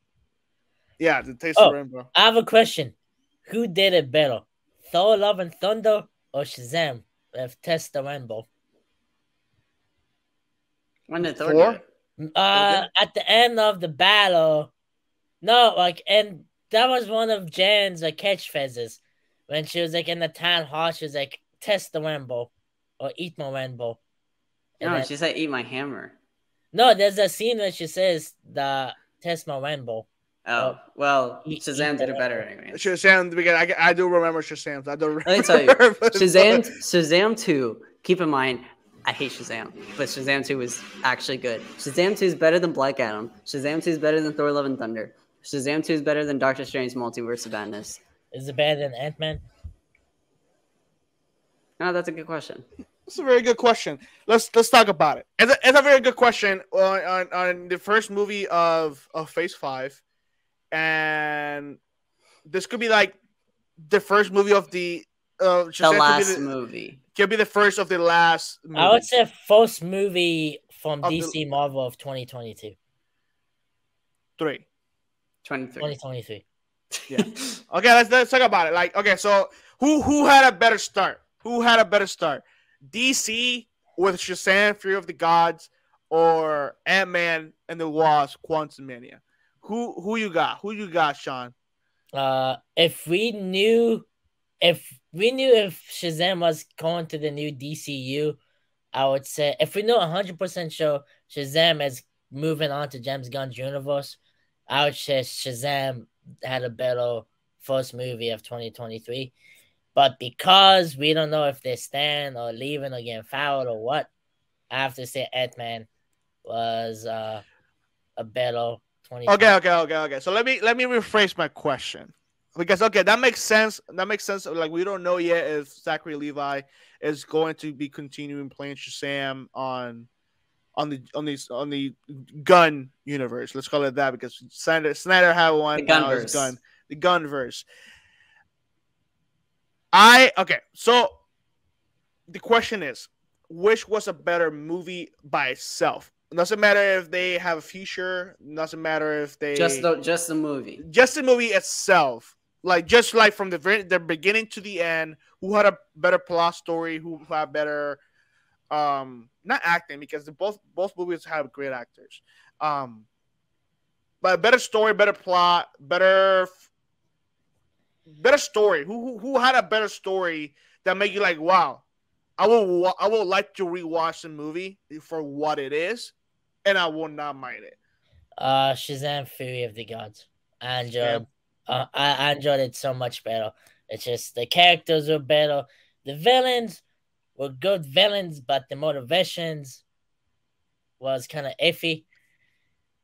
Yeah, the taste of rainbow. I have a question. Who did it better, Thor: Love and Thunder or Shazam with Test the Rainbow? When did Thor do it? At the end of the battle. No, and that was one of Jan's catchphrases. When she was in the town hall, she was like, "Test the rainbow," or "Eat my rainbow." No, she said, "Eat my hammer." No, there's a scene where she says, "The test my rainbow." Oh, well, Shazam did it better anyway. Shazam, because I do remember Shazam. I don't. Let me tell you, Shazam 2. Keep in mind, I hate Shazam, but Shazam 2 is actually good. Shazam 2 is better than Black Adam. Shazam 2 is better than Thor: Love and Thunder. Shazam 2 is better than Doctor Strange's Multiverse of Madness. Is it better than Ant-Man? No, that's a good question. That's a very good question. Let's talk about it. It's a very good question on the first movie of Phase 5, and this could be like the first movie of the The Shazam last movie. could be the first of the last movies. I would say first movie from Of DC Marvel of 2022. 3. 23. 2023. Yeah. Okay, let's talk about it. Like, okay, so who had a better start? Who had a better start? DC with Shazam, Fury of the Gods, or Ant-Man and the Wasp, Quantumania? Who you got? Who you got, Sean? If we knew if Shazam was going to the new DCU, I would say if we know 100% sure Shazam is moving on to James Gunn's universe, I would say Shazam had a better first movie of 2023. But because we don't know if they stand or leaving or getting fouled or what, I have to say Ant-Man was a better 2020. Okay. So let me rephrase my question. Because that makes sense. That makes sense. Like, we don't know yet if Zachary Levi is going to be continuing playing Shazam on the Gunn universe. Let's call it that, because Snyder had one. Now it's Gunn. The Gunverse. So the question is, which was a better movie by itself? It doesn't matter if they have a feature. Doesn't matter if they just the movie. Just the movie itself. Like, just like from the beginning to the end, who had a better plot story? Who had better, not acting, because both movies have great actors. But a better story, better plot, better story. Who had a better story that make you like, wow, I will like to rewatch the movie for what it is, and I will not mind it. Shazam, Fury of the Gods. I enjoyed it so much better. It's just the characters were better. The villains were good villains, but the motivations was kind of iffy.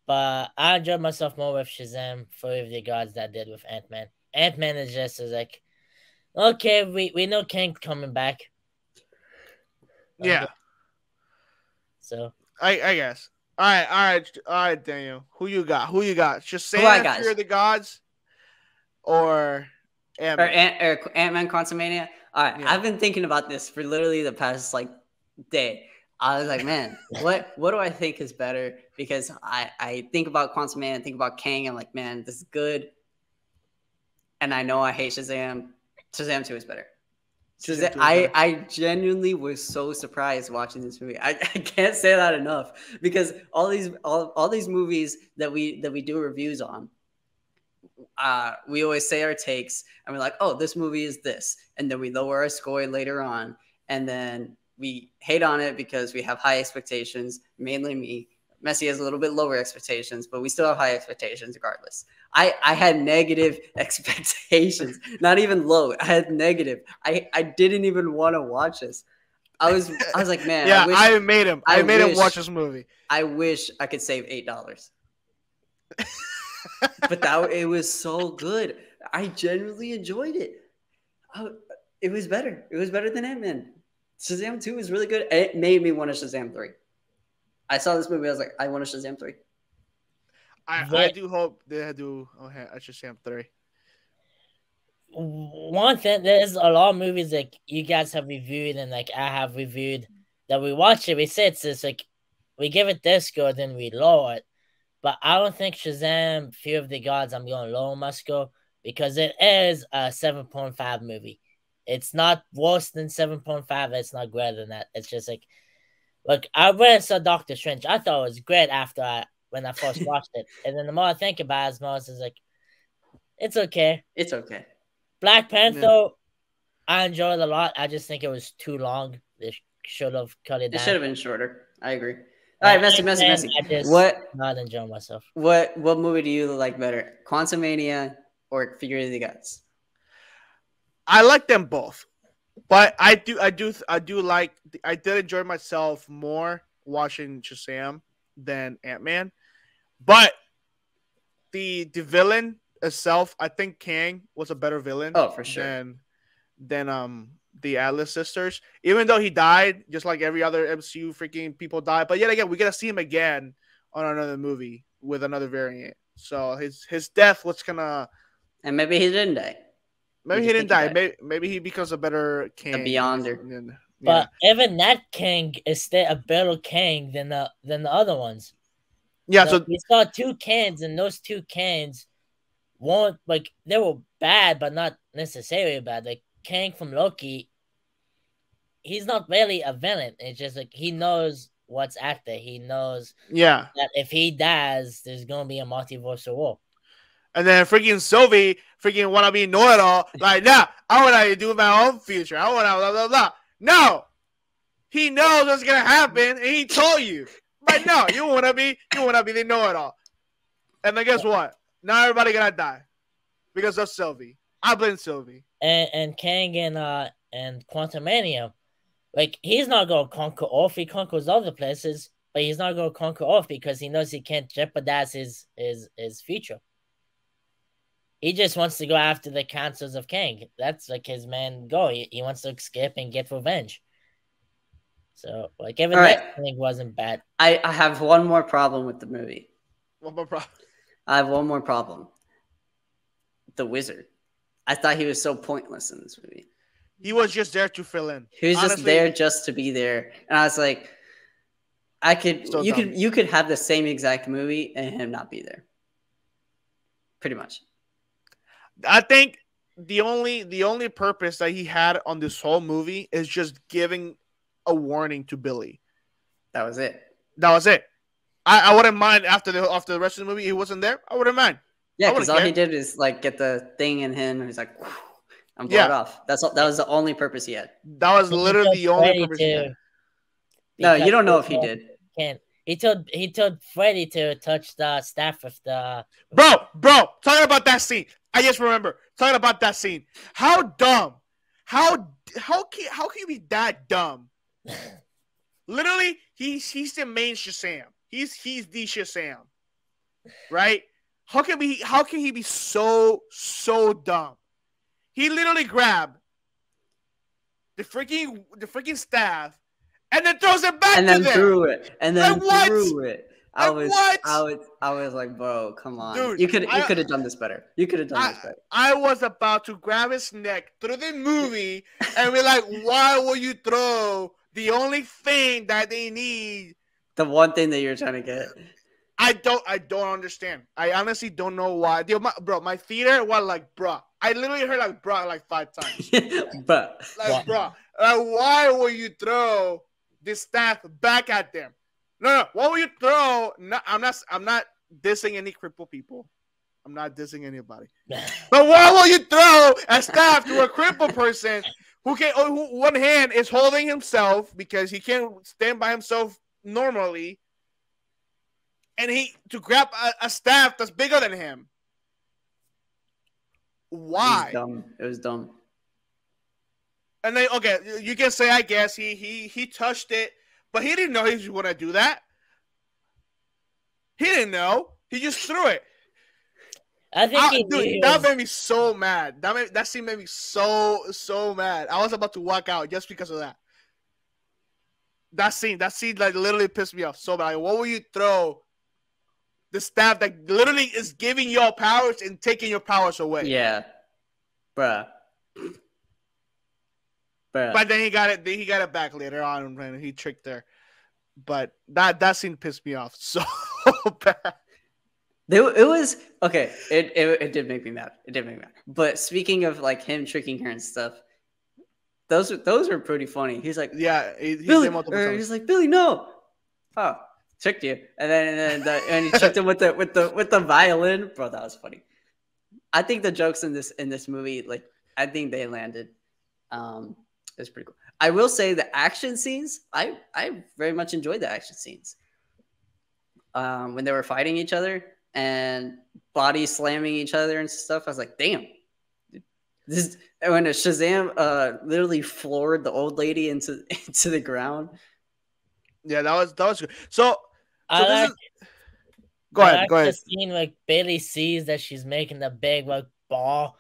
But I enjoyed myself more with Shazam, Fury of the Gods, than I did with Ant-Man. Ant-Man is just like, okay, we know Kang's coming back. Yeah. So I guess. All right, Daniel. Who you got? Shazam, Fear of the Gods, or Ant-Man? Or Ant-Man Quantumania? All right, yeah. I've been thinking about this for literally the past day. I was like, man, what do I think is better? Because I think about Quantumania, think about Kang. I'm like, man, this is good. And I know I hate Shazam. Shazam 2 is better. I genuinely was so surprised watching this movie. I can't say that enough, because all these movies that we do reviews on, we always say our takes and we're like, oh, this movie is this, and then we lower our score later on, and then we hate on it because we have high expectations. Mainly me. Messi has a little bit lower expectations, but we still have high expectations regardless. I had negative expectations, not even low. I had negative. I didn't even want to watch this. I was like, man. Yeah, I made him watch this movie. I wish I could save $8. But it was so good. I genuinely enjoyed it. It was better. It was better than Ant-Man. Shazam 2 was really good. It made me want to Shazam 3. I saw this movie. I was like, I want to Shazam 3. I do hope they do. I Shazam 3. One thing, there's a lot of movies that you guys have reviewed and I have reviewed that we watch it. We say it's like we give it this score, then we lower it. But I don't think Shazam, Fear of the Gods, I'm going to lower my score, because it is a 7.5 movie. It's not worse than 7.5. It's not greater than that. It's just like, look, I went and saw Doctor Strange. I thought it was great when I first watched it. And then the more I think about it, the more it's like, it's okay. It's okay. Black Panther, I enjoyed it a lot. I just think it was too long. They should have cut it down. It should have been shorter. I agree. All right, Messi. I just not enjoying myself. What movie do you like better, Quantumania or Fury of the Gods? I like them both, but I did enjoy myself more watching Shazam than Ant-Man. But the villain itself, I think Kang was a better villain. Oh, for sure. Than the Atlas sisters. Even though he died, just like every other MCU freaking people die. But yet again, we get to see him again on another movie with another variant. So his death was kind of... And maybe he didn't die. Maybe You he just didn't think die. Maybe he becomes a better The king. Beyonder. Yeah. But even that king is still a better king than the other ones. Yeah. No, So we saw 2 cans, and those 2 cans won't like they were bad, but not necessarily bad. Like Kang from Loki, he's not really a villain. It's just like he knows what's after. He knows yeah. that if he dies, there's gonna be a multiversal war. And then freaking Sylvie freaking wanna be know it all. Like, nah, I wanna do my own future. I wanna blah blah blah. No, he knows what's gonna happen, and he told you. But no, you wanna be the know it all. And then guess what? Now everybody gonna die because of Sylvie. I blame Sylvie. And Kang and Quantumania, like he's not gonna conquer Earth. He conquers other places, but he's not gonna conquer Earth because he knows he can't jeopardize his future. He just wants to go after the councils of Kang. That's like his main goal. He wants to escape and get revenge. So, like, even that thing wasn't bad. I have one more problem with the movie. One more problem. I have one more problem. The Wizard. I thought he was so pointless in this movie. He was just there to fill in. He was just there just to be there, and I was like, you could have the same exact movie and him not be there. Pretty much. I think the only purpose that he had on this whole movie is just giving a warning to Billy. That was it. I wouldn't mind after the rest of the movie he wasn't there. I wouldn't mind. Yeah, because all he did is like get the thing in him, and he's like, I'm blown off. That was the only purpose he had. That was literally the only purpose he had. No, you don't know if he did. He told Freddy to touch the staff of the Bro, talking about that scene. I just remember talking about that scene. How dumb? How can you be that dumb? Literally, he's the main Shazam. He's the Shazam, right? How can he be so dumb? He literally grabbed the freaking staff and then throws it back and to then them. threw it. And then like, threw it. I was like, bro, come on. Dude, you could have done this better. You could have done this better. I was about to grab his neck through the movie and be like, why will you throw the only thing that they need? The one thing that you're trying to get. I don't understand. I honestly don't know why. My theater was like, bro. I literally heard like, bro, like 5 times. But like, bro, why will you throw this staff back at them? No. Why will you throw? No, I'm not dissing any crippled people. I'm not dissing anybody. But why will you throw a staff to a crippled person who one hand is holding himself because he can't stand by himself normally, and to grab a staff that's bigger than him? Why? It was dumb. And then, okay, you can say, I guess he touched it, but he didn't know he was going to do that. He didn't know. He just threw it. I think that made me so mad. That scene made me so mad. I was about to walk out just because of that. That scene like literally pissed me off so bad. Like, what will you throw the staff that literally is giving your powers and taking your powers away? Yeah, bruh. But then he got it back later on when he tricked her. But that scene pissed me off so bad. It was okay. It did make me mad. But speaking of like him tricking her and stuff, those were pretty funny. He's like, yeah, Billy, he's like, Billy, no. Oh, tricked you, and he tricked him with the violin, bro. That was funny. I think the jokes in this movie, like, I think they landed. It's pretty cool. I will say the action scenes, I very much enjoyed the action scenes. When they were fighting each other and body slamming each other and stuff, I was like, damn. When Shazam literally floored the old lady into the ground. Yeah, that was good. So go ahead. The scene like Bailey sees that she's making the big like ball,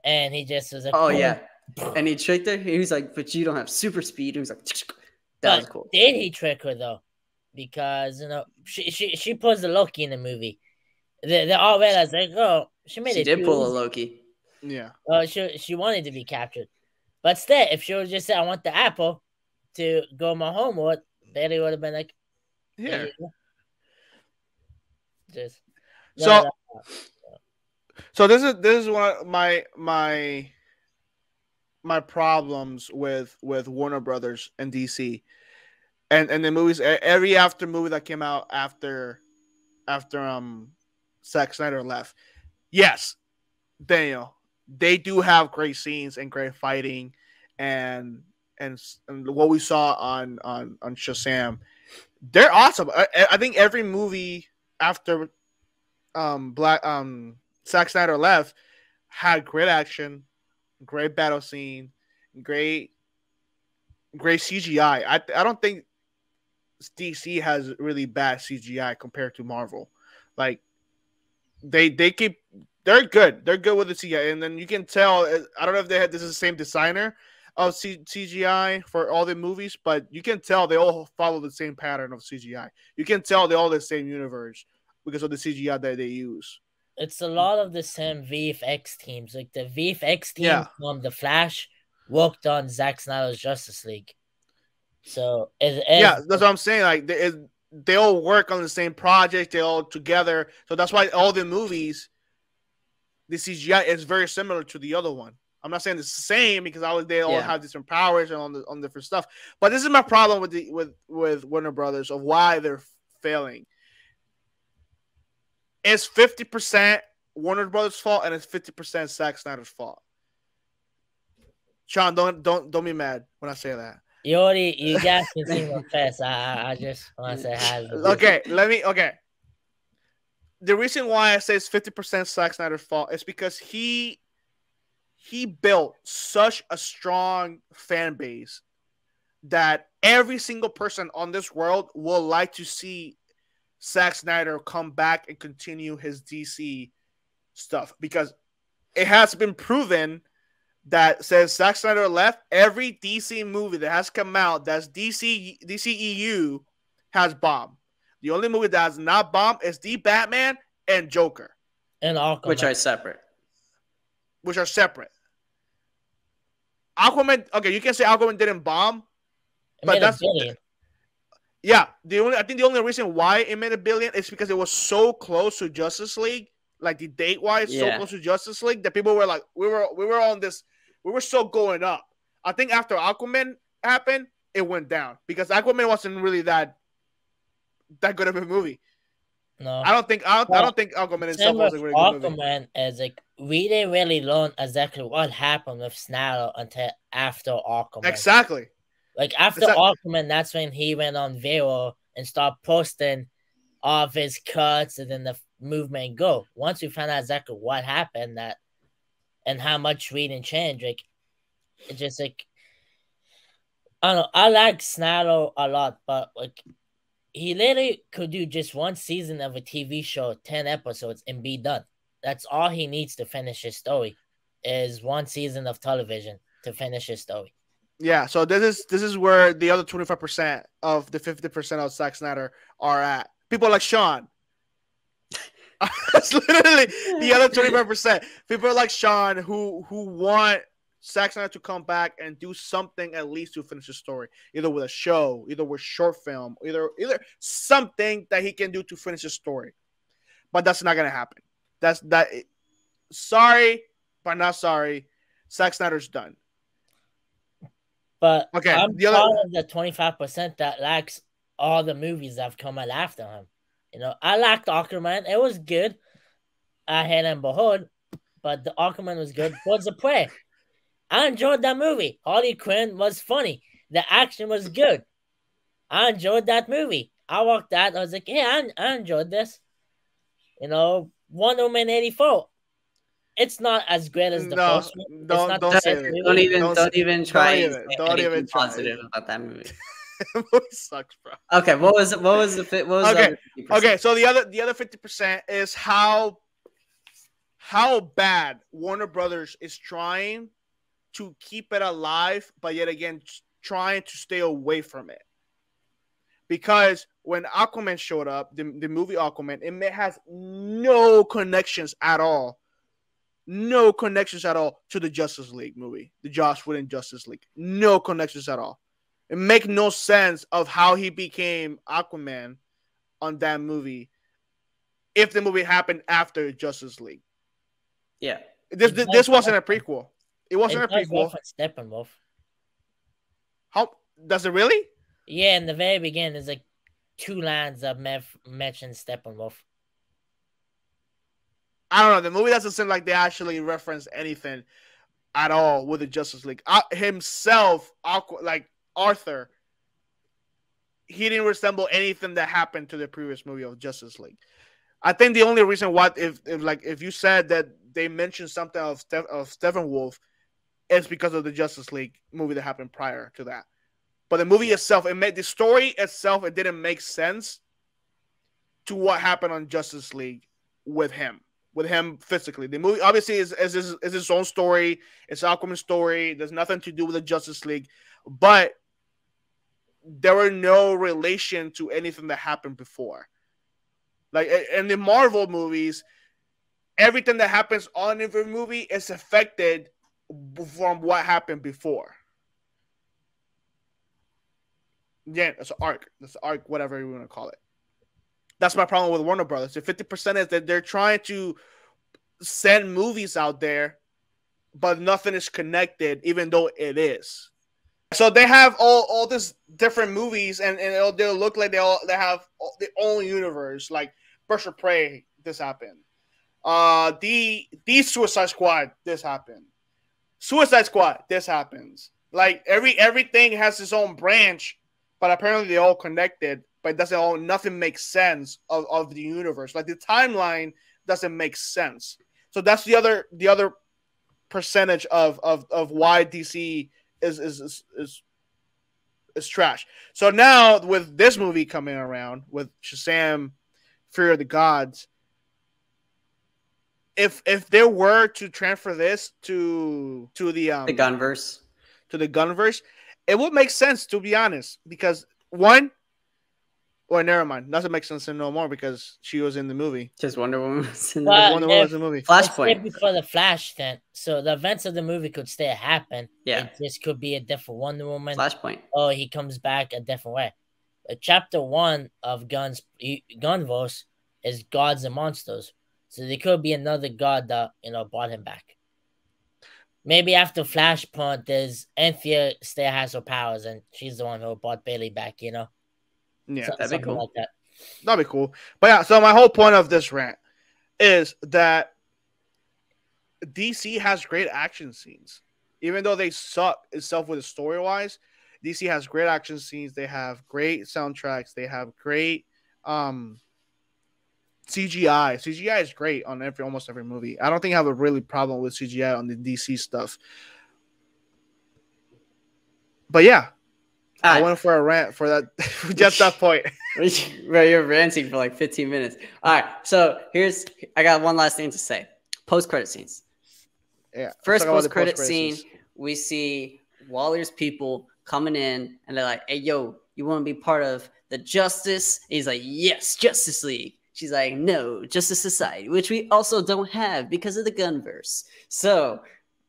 and he just was like, oh yeah. And he tricked her. He was like, but you don't have super speed. He was like, that was cool. Did he trick her though? Because she pulls the Loki in the movie. They all realize like, oh, she made it. She did pull a Loki. Yeah. She wanted to be captured. But still, if she would just say, I want the apple to go my homework, Bailey would have been like, Here. Just So, no. so this is one of my problems with Warner Brothers and DC and the movies. Every after movie that came out after Zack Snyder left. Yes, Daniel, they do have great scenes and great fighting, and what we saw on Shazam, they're awesome. I think every movie after Zack Snyder left had great action, great battle scene, great CGI. I don't think DC has really bad CGI compared to Marvel. Like they keep they're good. They're good with the CGI, and then you can tell. I don't know if this is the same designer of CGI for all the movies, but you can tell they all follow the same pattern of CGI. You can tell they're all the same universe because of the CGI that they use. It's a lot of the same VFX teams. Like the VFX team from The Flash worked on Zack Snyder's Justice League. So that's what I'm saying. Like they all work on the same project. They all together. So that's why all the movies, the CGI is very similar to the other one. I'm not saying it's the same because they all have different powers and on different stuff. But this is my problem with Warner Brothers of why they're failing. It's 50% Warner Brothers' fault and it's 50% Zack Snyder's fault. Sean, don't be mad when I say that. You guys can see my face. I just want to say hi. Okay. The reason why I say it's 50% Zack Snyder's fault is because he built such a strong fan base that every single person on this world will like to see Zack Snyder come back and continue his DC stuff, because it has been proven that since Zack Snyder left, every DC movie that has come out that's DCEU has bombed. The only movie that has not bombed is The Batman and Joker. And Aquaman. Which are separate. Aquaman, okay, you can say Aquaman didn't bomb, but that's $1 billion. Yeah, I think the only reason why it made $1 billion is because it was so close to Justice League, like the date wise, so close to Justice League that people were like, we were on this, we were still going up. I think after Aquaman happened, it went down because Aquaman wasn't really that good of a movie. No, I don't think Aquaman itself was a really good movie. Aquaman is like we didn't really learn exactly what happened with Snyder until after Aquaman. Exactly. Like after Aquaman, that's when he went on Vero and started posting all of his cuts, and then the movement go. Once we found out exactly what happened, that and how much we didn't change, like it just like I don't know. I like Snyder a lot, but like he literally could do just one season of a TV show, 10 episodes, and be done. That's all he needs to finish his story. Is one season of television to finish his story. Yeah, so this is where the other 25% of the 50% of Zack Snyder are at. People like Sean. It's literally the other 25%. People like Sean who want Zack Snyder to come back and do something at least to finish the story, either with a show, either with short film, either something that he can do to finish the story. But that's not gonna happen. Sorry, but not sorry. Zack Snyder's done. But okay, I'm part of the 25% that likes all the movies that have come out after him. You know, I liked Aquaman. It was good. I had him behold, but the Aquaman was good. Birds of Prey. I enjoyed that movie. Harley Quinn was funny. The action was good. I enjoyed that movie. I walked out. I was like, yeah, I enjoyed this. You know, Wonder Woman 84. It's not as great as the first one. Don't even try positive about that movie. That movie sucks, bro. Okay, what was the fit? Okay, so the other 50% is how bad Warner Brothers is trying to keep it alive, but yet again trying to stay away from it. Because when Aquaman showed up, the movie Aquaman, it has no connections at all No connections at all to the Justice League movie, the Joss Whedon Justice League. No connections at all. It makes no sense of how he became Aquaman on that movie if the movie happened after Justice League. Yeah. This wasn't a prequel. It wasn't a does prequel. reference Steppenwolf. How does it really? Yeah, in the very beginning, there's like 2 lines that mention Steppenwolf. I don't know. The movie doesn't seem like they actually reference anything at all with the Justice League. Himself, like Arthur, he didn't resemble anything that happened to the previous movie of Justice League. I think the only reason why, if you said that they mentioned something of Steppenwolf, it's because of the Justice League movie that happened prior to that. But the movie itself, the story itself, it didn't make sense to what happened on Justice League with him physically. The movie obviously is its own story. It's Aquaman's story. There's nothing to do with the Justice League, but there were no relation to anything that happened before. Like in the Marvel movies, everything that happens on every movie is affected from what happened before. Yeah, it's an arc. That's an arc, whatever you want to call it. That's my problem with Warner Brothers. The 50% is that they're trying to send movies out there, but nothing is connected, even though it is. So they have all these different movies, and they'll look like they have their own universe. Like Birds of Prey, this happened. The Suicide Squad, this happened. Suicide Squad, this happens. Like everything has its own branch, but apparently they're all connected. But nothing makes sense of the universe. Like the timeline doesn't make sense. So that's the other percentage of why DC is trash. So now with this movie coming around with Shazam, Fear of the Gods, if they were to transfer this to the Gunverse, it would make sense, to be honest, because one. Well, never mind. Doesn't make sense no more because she was in the movie. Just Wonder Woman was in Wonder Woman was in the movie. Flashpoint. Before the Flash, then. So the events of the movie could still happen. Yeah. It just could be a different Wonder Woman. Flashpoint. Or he comes back a different way. Chapter 1 of Gunverse is Gods and Monsters. So there could be another god that, brought him back. Maybe after Flashpoint, there's Anthea still has her powers, and she's the one who brought Bailey back, Yeah, that'd be cool. Like that. That'd be cool. But yeah, so my whole point of this rant is that DC has great action scenes. Even though they suck itself with the story-wise, DC has great action scenes. They have great soundtracks. They have great CGI. CGI is great on almost every movie. I don't think I have a really problem with CGI on the DC stuff. But yeah, I went for a rant for that, just that point. Right, you're ranting for like 15 minutes. All right, so I got one last thing to say. Post-credit scenes. Yeah. First post-credit scene, we see Waller's people coming in, and they're like, "Hey, yo, you want to be part of the Justice?" And he's like, "Yes, Justice League." She's like, "No, Justice Society," which we also don't have because of the Gunverse. So,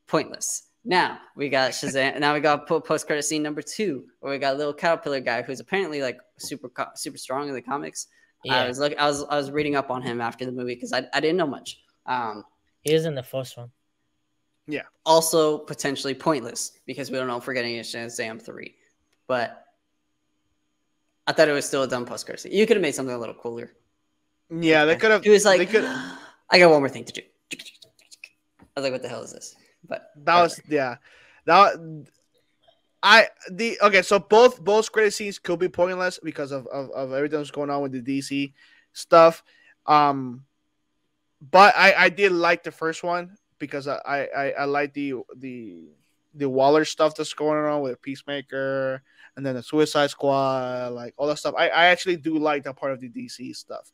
pointless. Now we got Shazam. Now we got post-credit scene number 2, where we got a little caterpillar guy who's apparently like super strong in the comics. Yeah. I was reading up on him after the movie because I didn't know much. He is in the first one. Yeah. Also potentially pointless because we don't know if we're getting a Shazam 3. But I thought it was still a dumb post-credit scene. You could have made something a little cooler. Yeah, they could have. He was like, I got one more thing to do. I was like, what the hell is this? But so both credit scenes could be pointless because of everything that's going on with the DC stuff. But I did like the first one because I like the Waller stuff that's going on with Peacemaker and then the Suicide Squad, like all that stuff. I actually do like that part of the DC stuff.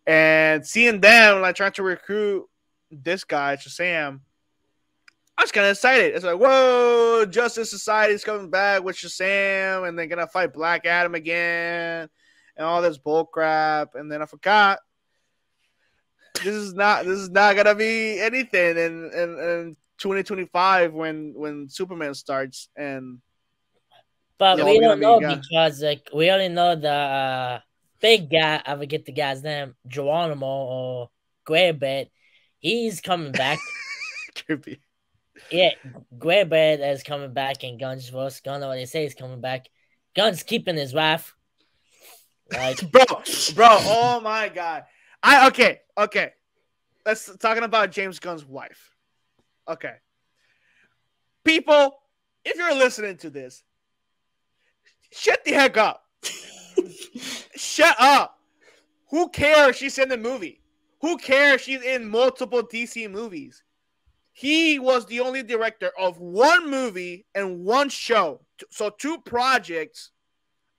And seeing them like trying to recruit this guy, Shazam, I was kind of excited. It's like, whoa, Justice Society is coming back with Shazam, and they're going to fight Black Adam again, and all this bull crap. And then I forgot This is not gonna be anything in 2025 when Superman starts and But they're we all gonna don't be know because like we only know the big guy. I forget the guy's name, Geronimo or Greybeard. He's coming back. creepy. Yeah, Greybeard is coming back, and Guns was gonna what they say he's coming back. Guns keeping his wife. Like, bro. Oh my god. Okay. Let's talking about James Gunn's wife. Okay, people, if you're listening to this, shut the heck up. Shut up. Who cares? She's in the movie. Who cares? She's in multiple DC movies. He was the only director of one movie and one show. So 2 projects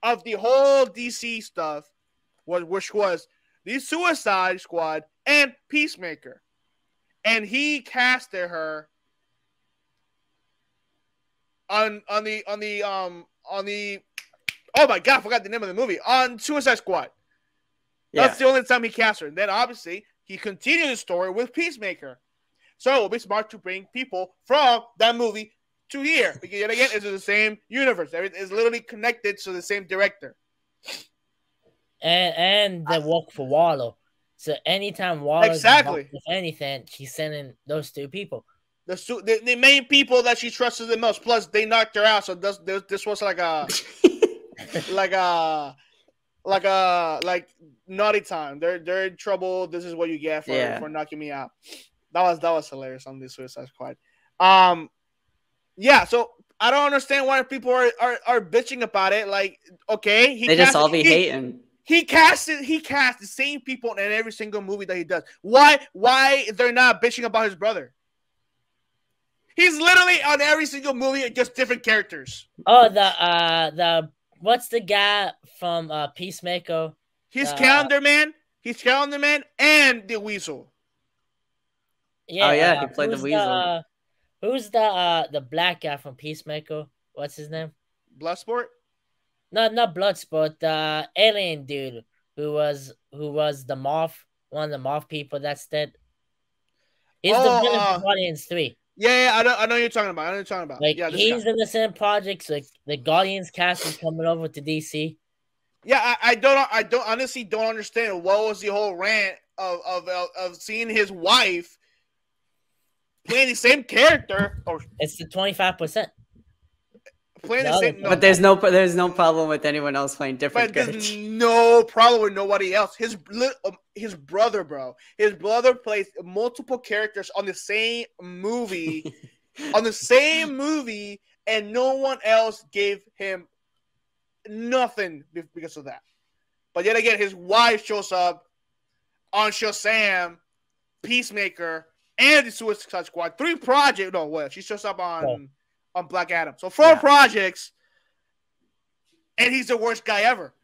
of the whole DC stuff, which was the Suicide Squad and Peacemaker. And he casted her on the oh my god, I forgot the name of the movie. On Suicide Squad. Yeah. That's the only time he cast her. And then obviously he continued the story with Peacemaker. So it will be smart to bring people from that movie to here. Because yet again, it's the same universe. It's literally connected to the same director. And they work for Waller. So anytime Waller exactly with anything, she's sending those 2 people. The main people that she trusted the most. Plus, they knocked her out. So this was like a like naughty time. They're in trouble. This is what you get for knocking me out. That was hilarious on this Suicide Squad. Yeah. So I don't understand why people are bitching about it. Like, okay, they just all be hating. He cast the same people in every single movie that he does. Why they're not bitching about his brother? He's literally on every single movie, just different characters. Oh, the what's the guy from Peacemaker? He's Calendar Man. He's Calendar Man and the Weasel. Yeah. Oh yeah, he played the Weasel. Who's the black guy from Peacemaker? What's his name? Bloodsport? No, not Bloodsport. The alien dude who was the Moth, one of the Moth people that's dead. He's the villain from Guardians 3. Yeah, I know what you're talking about. Like, yeah, he's in the same projects. Like the Guardians cast is coming over to DC. Yeah, I don't honestly don't understand what was the whole rant of seeing his wife playing the same character. It's the 25%. Playing the same, but there's no problem with anyone else playing different characters. There's no problem with nobody else. His brother, bro. His brother plays multiple characters on the same movie, and no one else gave him nothing because of that. But yet again, his wife shows up on Shazam, Peacemaker, and the Suicide Squad. 3 projects. No, what? She shows up on Black Adam. So 4 projects, and he's the worst guy ever.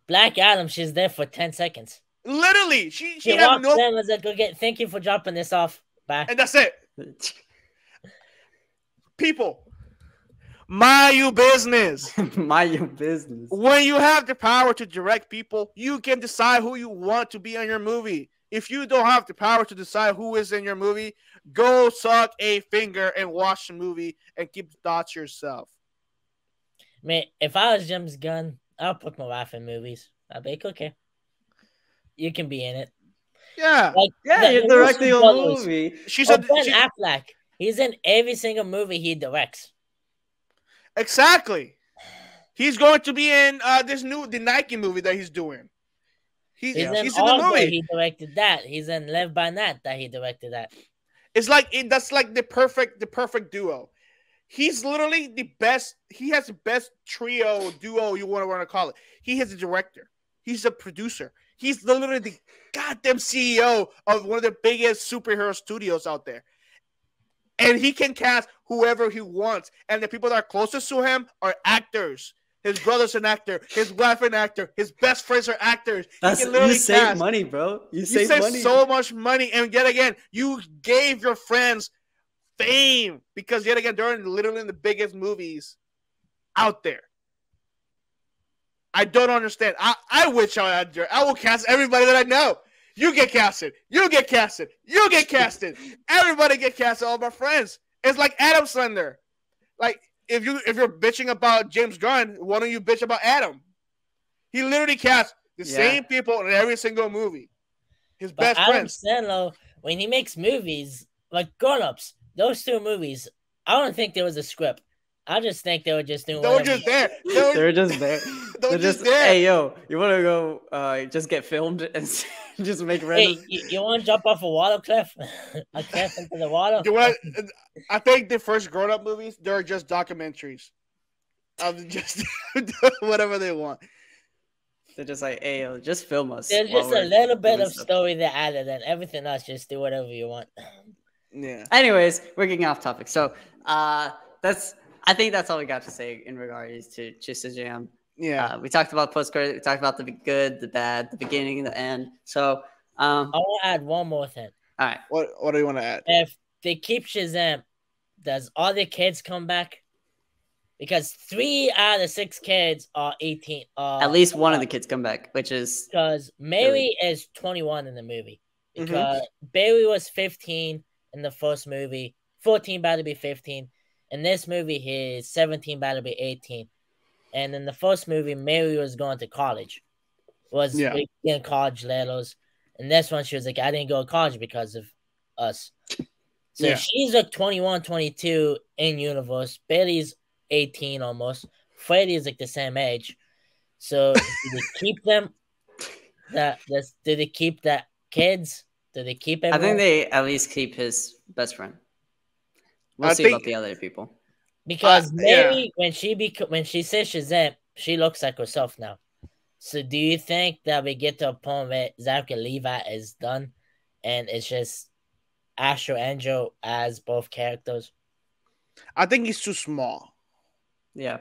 Black Adam, she's there for 10 seconds. Literally, she had no. Then was like, okay, thank you for dropping this off. Bye. And that's it. People, mind your business. Mind your business. When you have the power to direct people, you can decide who you want to be in your movie. If you don't have the power to decide who is in your movie, go suck a finger and watch the movie and keep the thoughts yourself. I mean, if I was James Gunn, I'll put my wife in movies. I'd be like, okay, you can be in it. Yeah. Like, you're directing a movie. Ben Affleck, he's in every single movie he directs. Exactly. He's going to be in the Nike movie that he's doing. He's in the movie. He directed that. He's in Live by Night that he directed that. It's like that's like the perfect duo. He's literally the best. He has the best duo you want to call it. He is a director. He's a producer. He's literally the goddamn CEO of one of the biggest superhero studios out there. And he can cast whoever he wants. And the people that are closest to him are actors. His brother's an actor. His wife an actor. His best friends are actors. You save money, bro. You save money. So much money. And yet again, you gave your friends fame. Because yet again, they're literally in the biggest movies out there. I don't understand. I wish I will cast everybody that I know. You get casted. You get casted. You get casted. Everybody get casted. All my friends. It's like Adam Slender. Like if you're bitching about James Gunn, why don't you bitch about Adam? He literally cast the same people in every single movie. His best Adam friends. Sandler, when he makes movies like Grown Ups, those 2 movies, I don't think there was a script. I just think they were just doing. They were just there. They were just there. They're just there. Hey, yo, you want to go just get filmed and just make random... Hey, you want to jump off a water cliff? A cliff into the water? I think the first grown-up movies, they're just documentaries. Of just whatever they want. They're just like, hey, yo, just film us. There's just a little bit of story they added, and everything else, just do whatever you want. Yeah. Anyways, we're getting off topic. So I think that's all we got to say in regards to Shazam. Yeah. We talked about post-credit. We talked about the good, the bad, the beginning, and the end. So I want to add one more thing. All right. What do you want to add? If they keep Shazam, does all the kids come back? Because 3 out of 6 kids are 18. At least one of the kids come back, which is... Because Mary is 21 in the movie. Because Barry was 15 in the first movie. 14 about to be 15. In this movie, he's 17 about to be 18. And in the first movie, Mary was going to college. In college letters. And this one, she was like, I didn't go to college because of us. So she's like 21, 22 in universe. Barry's 18 almost. Freddy is like the same age. So do they keep them? Do they keep the kids? Do they keep everyone? I think they at least keep his best friend. We'll see about the other people. Because Mary, when she says Shazam, she looks like herself now. So do you think that we get to a point where Zachary Levi is done and it's just Astro Angel as both characters? I think he's too small. Yeah.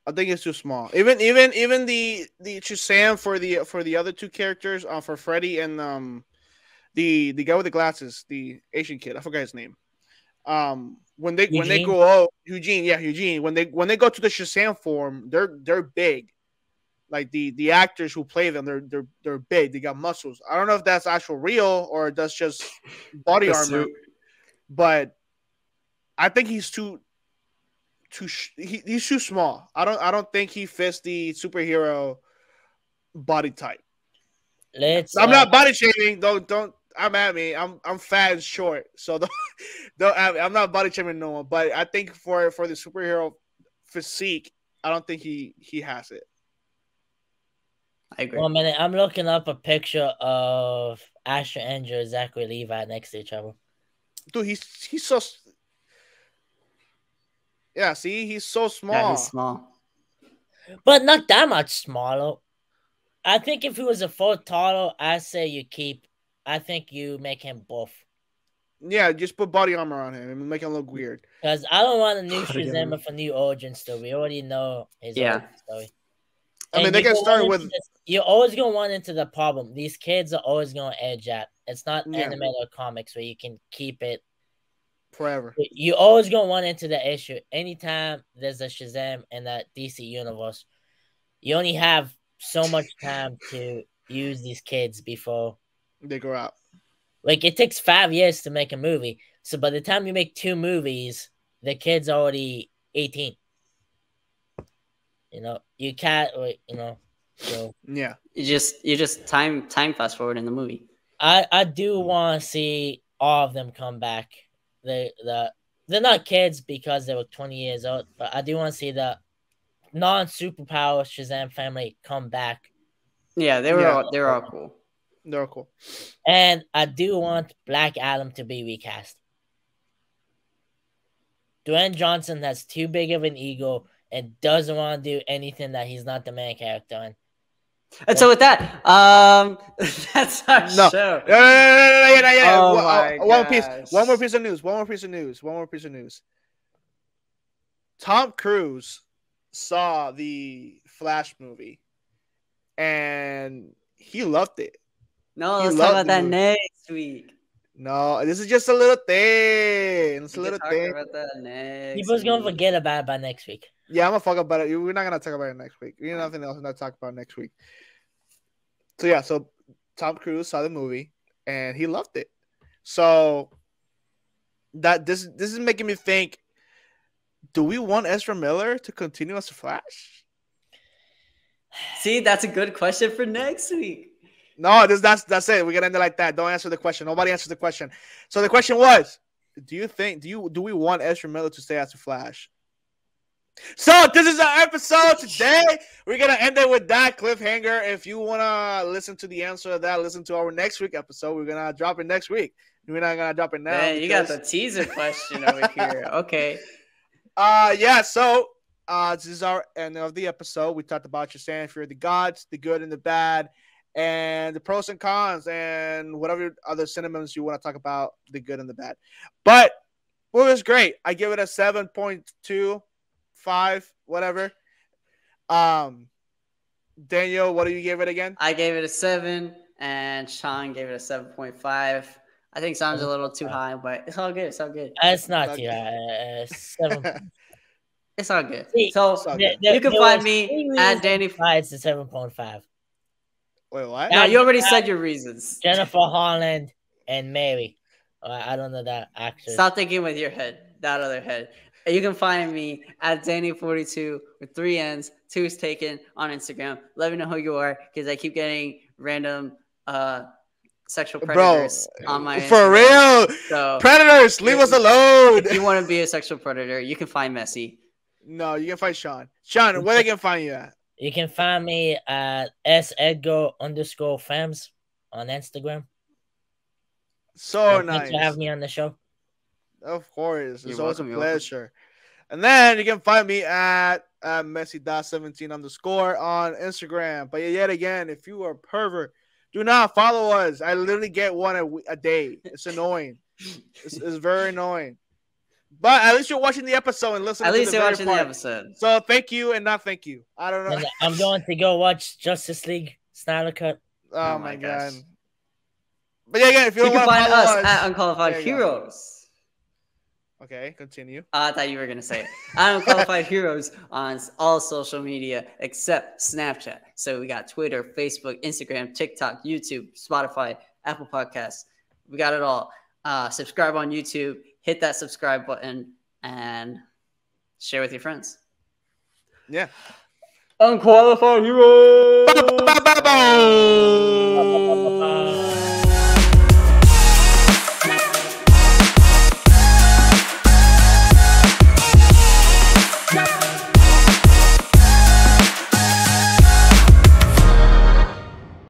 I think it's too small. Even the Shazam for the other 2 characters, for Freddy and the guy with the glasses, the Asian kid, I forgot his name. When they go Eugene, when they go to the Shazam form, they're big. Like the actors who play them, they're big. They got muscles. I don't know if that's actual real or that's just body armor. Suit. But I think he's he's too small. I don't think he fits the superhero body type. I'm not body shaming. Don't. I'm at me. I'm fat and short, so I'm not body shaming no one. But I think for the superhero physique, I don't think he has it. I agree. 1 minute, I'm looking up a picture of Astro Angel and Zachary Levi next to each other. Dude, he's so. Yeah, see, he's so small. Yeah, he's small, but not that much smaller. I think if he was a foot taller, I'd say you keep. I think you make him buff. Yeah, just put body armor on him and make him look weird. Because I don't want a new Shazam with a new origin story. We already know his origin story. I mean, they can start with... You're always going to run into the problem. These kids are always going to edge at. It's not animated or comics where you can keep it forever. You're always going to run into the issue. Anytime there's a Shazam in that DC universe, you only have so much time to use these kids before they grow out. Like, it takes 5 years to make a movie. So by the time you make 2 movies, the kid's already 18. You know, you can't, you know. So yeah, you just time fast forward in the movie. I do want to see all of them come back. They're not kids because they were 20 years old, but I do want to see the non-superpower Shazam family come back. Yeah, they were all cool. They're cool. And I do want Black Adam to be recast. Dwayne Johnson has too big of an ego and doesn't want to do anything that he's not the main character in. And so with that, that's our show. Yeah. One more piece of news. Tom Cruise saw the Flash movie, and he loved it. No, let's talk about that next week. No, this is just a little thing. It's a little thing. About that next People's gonna forget about it by next week. Yeah, I'm gonna fuck about it. We're not gonna talk about it next week. We have nothing else to talk about next week. So yeah, so Tom Cruise saw the movie and he loved it. So that this is making me think: do we want Ezra Miller to continue as a Flash? See, that's a good question for next week. No, that's it. We're gonna end it like that. Don't answer the question. Nobody answers the question. So the question was: do we want Ezra Miller to stay as a Flash? So this is our episode today. We're gonna end it with that cliffhanger. If you wanna listen to the answer of that, listen to our next week episode. We're gonna drop it next week. We're not gonna drop it now. Man, you got the teaser question over here. Okay. Yeah. So this is our end of the episode. We talked about Shazam, Fear of the Gods, the good and the bad, and the pros and cons, and whatever other synonyms you want to talk about, the good and the bad. But it was great. I give it a 7.25, whatever. Daniel, what do you give it again? I gave it a 7, and Sean gave it a 7.5. I think sounds a little too high, but it's all good. It's all good. It's not too high. 7. It's all good. See, So you can find me at Danny. It's a 7.5. Wait, what? No, you already said your reasons. Jennifer Holland and Mary. I don't know that actress. Stop thinking with your head, that other head. You can find me at Danny42 with 3 N's, 2 is taken on Instagram. Let me know who you are because I keep getting random sexual predators on my For Instagram. real. So Predators, leave us alone. If you want to be a sexual predator, you can find Messi. No, you can find Sean. Sean, where they can find you at? You can find me at @Edgar_Fems on Instagram. So nice. Thanks for having me on the show. Of course. It's always a welcome, pleasure. And then you can find me at Messi.17_ on Instagram. But yet again, if you are a pervert, do not follow us. I literally get one a day. It's annoying. It's very annoying. But at least you're watching the episode and listening. At least you're watching part. the episode. So thank you and not thank you. I don't know. And I'm going to go watch Justice League Snyder Cut. Oh my god. But yeah, again, if you can don't want to find follow us at Unqualified Heroes. Okay, continue. I thought you were gonna say it. At Unqualified Heroes on all social media except Snapchat. So we got Twitter, Facebook, Instagram, TikTok, YouTube, Spotify, Apple Podcasts. We got it all. Subscribe on YouTube. Hit that subscribe button and share with your friends. Yeah. Unqualified Heroes.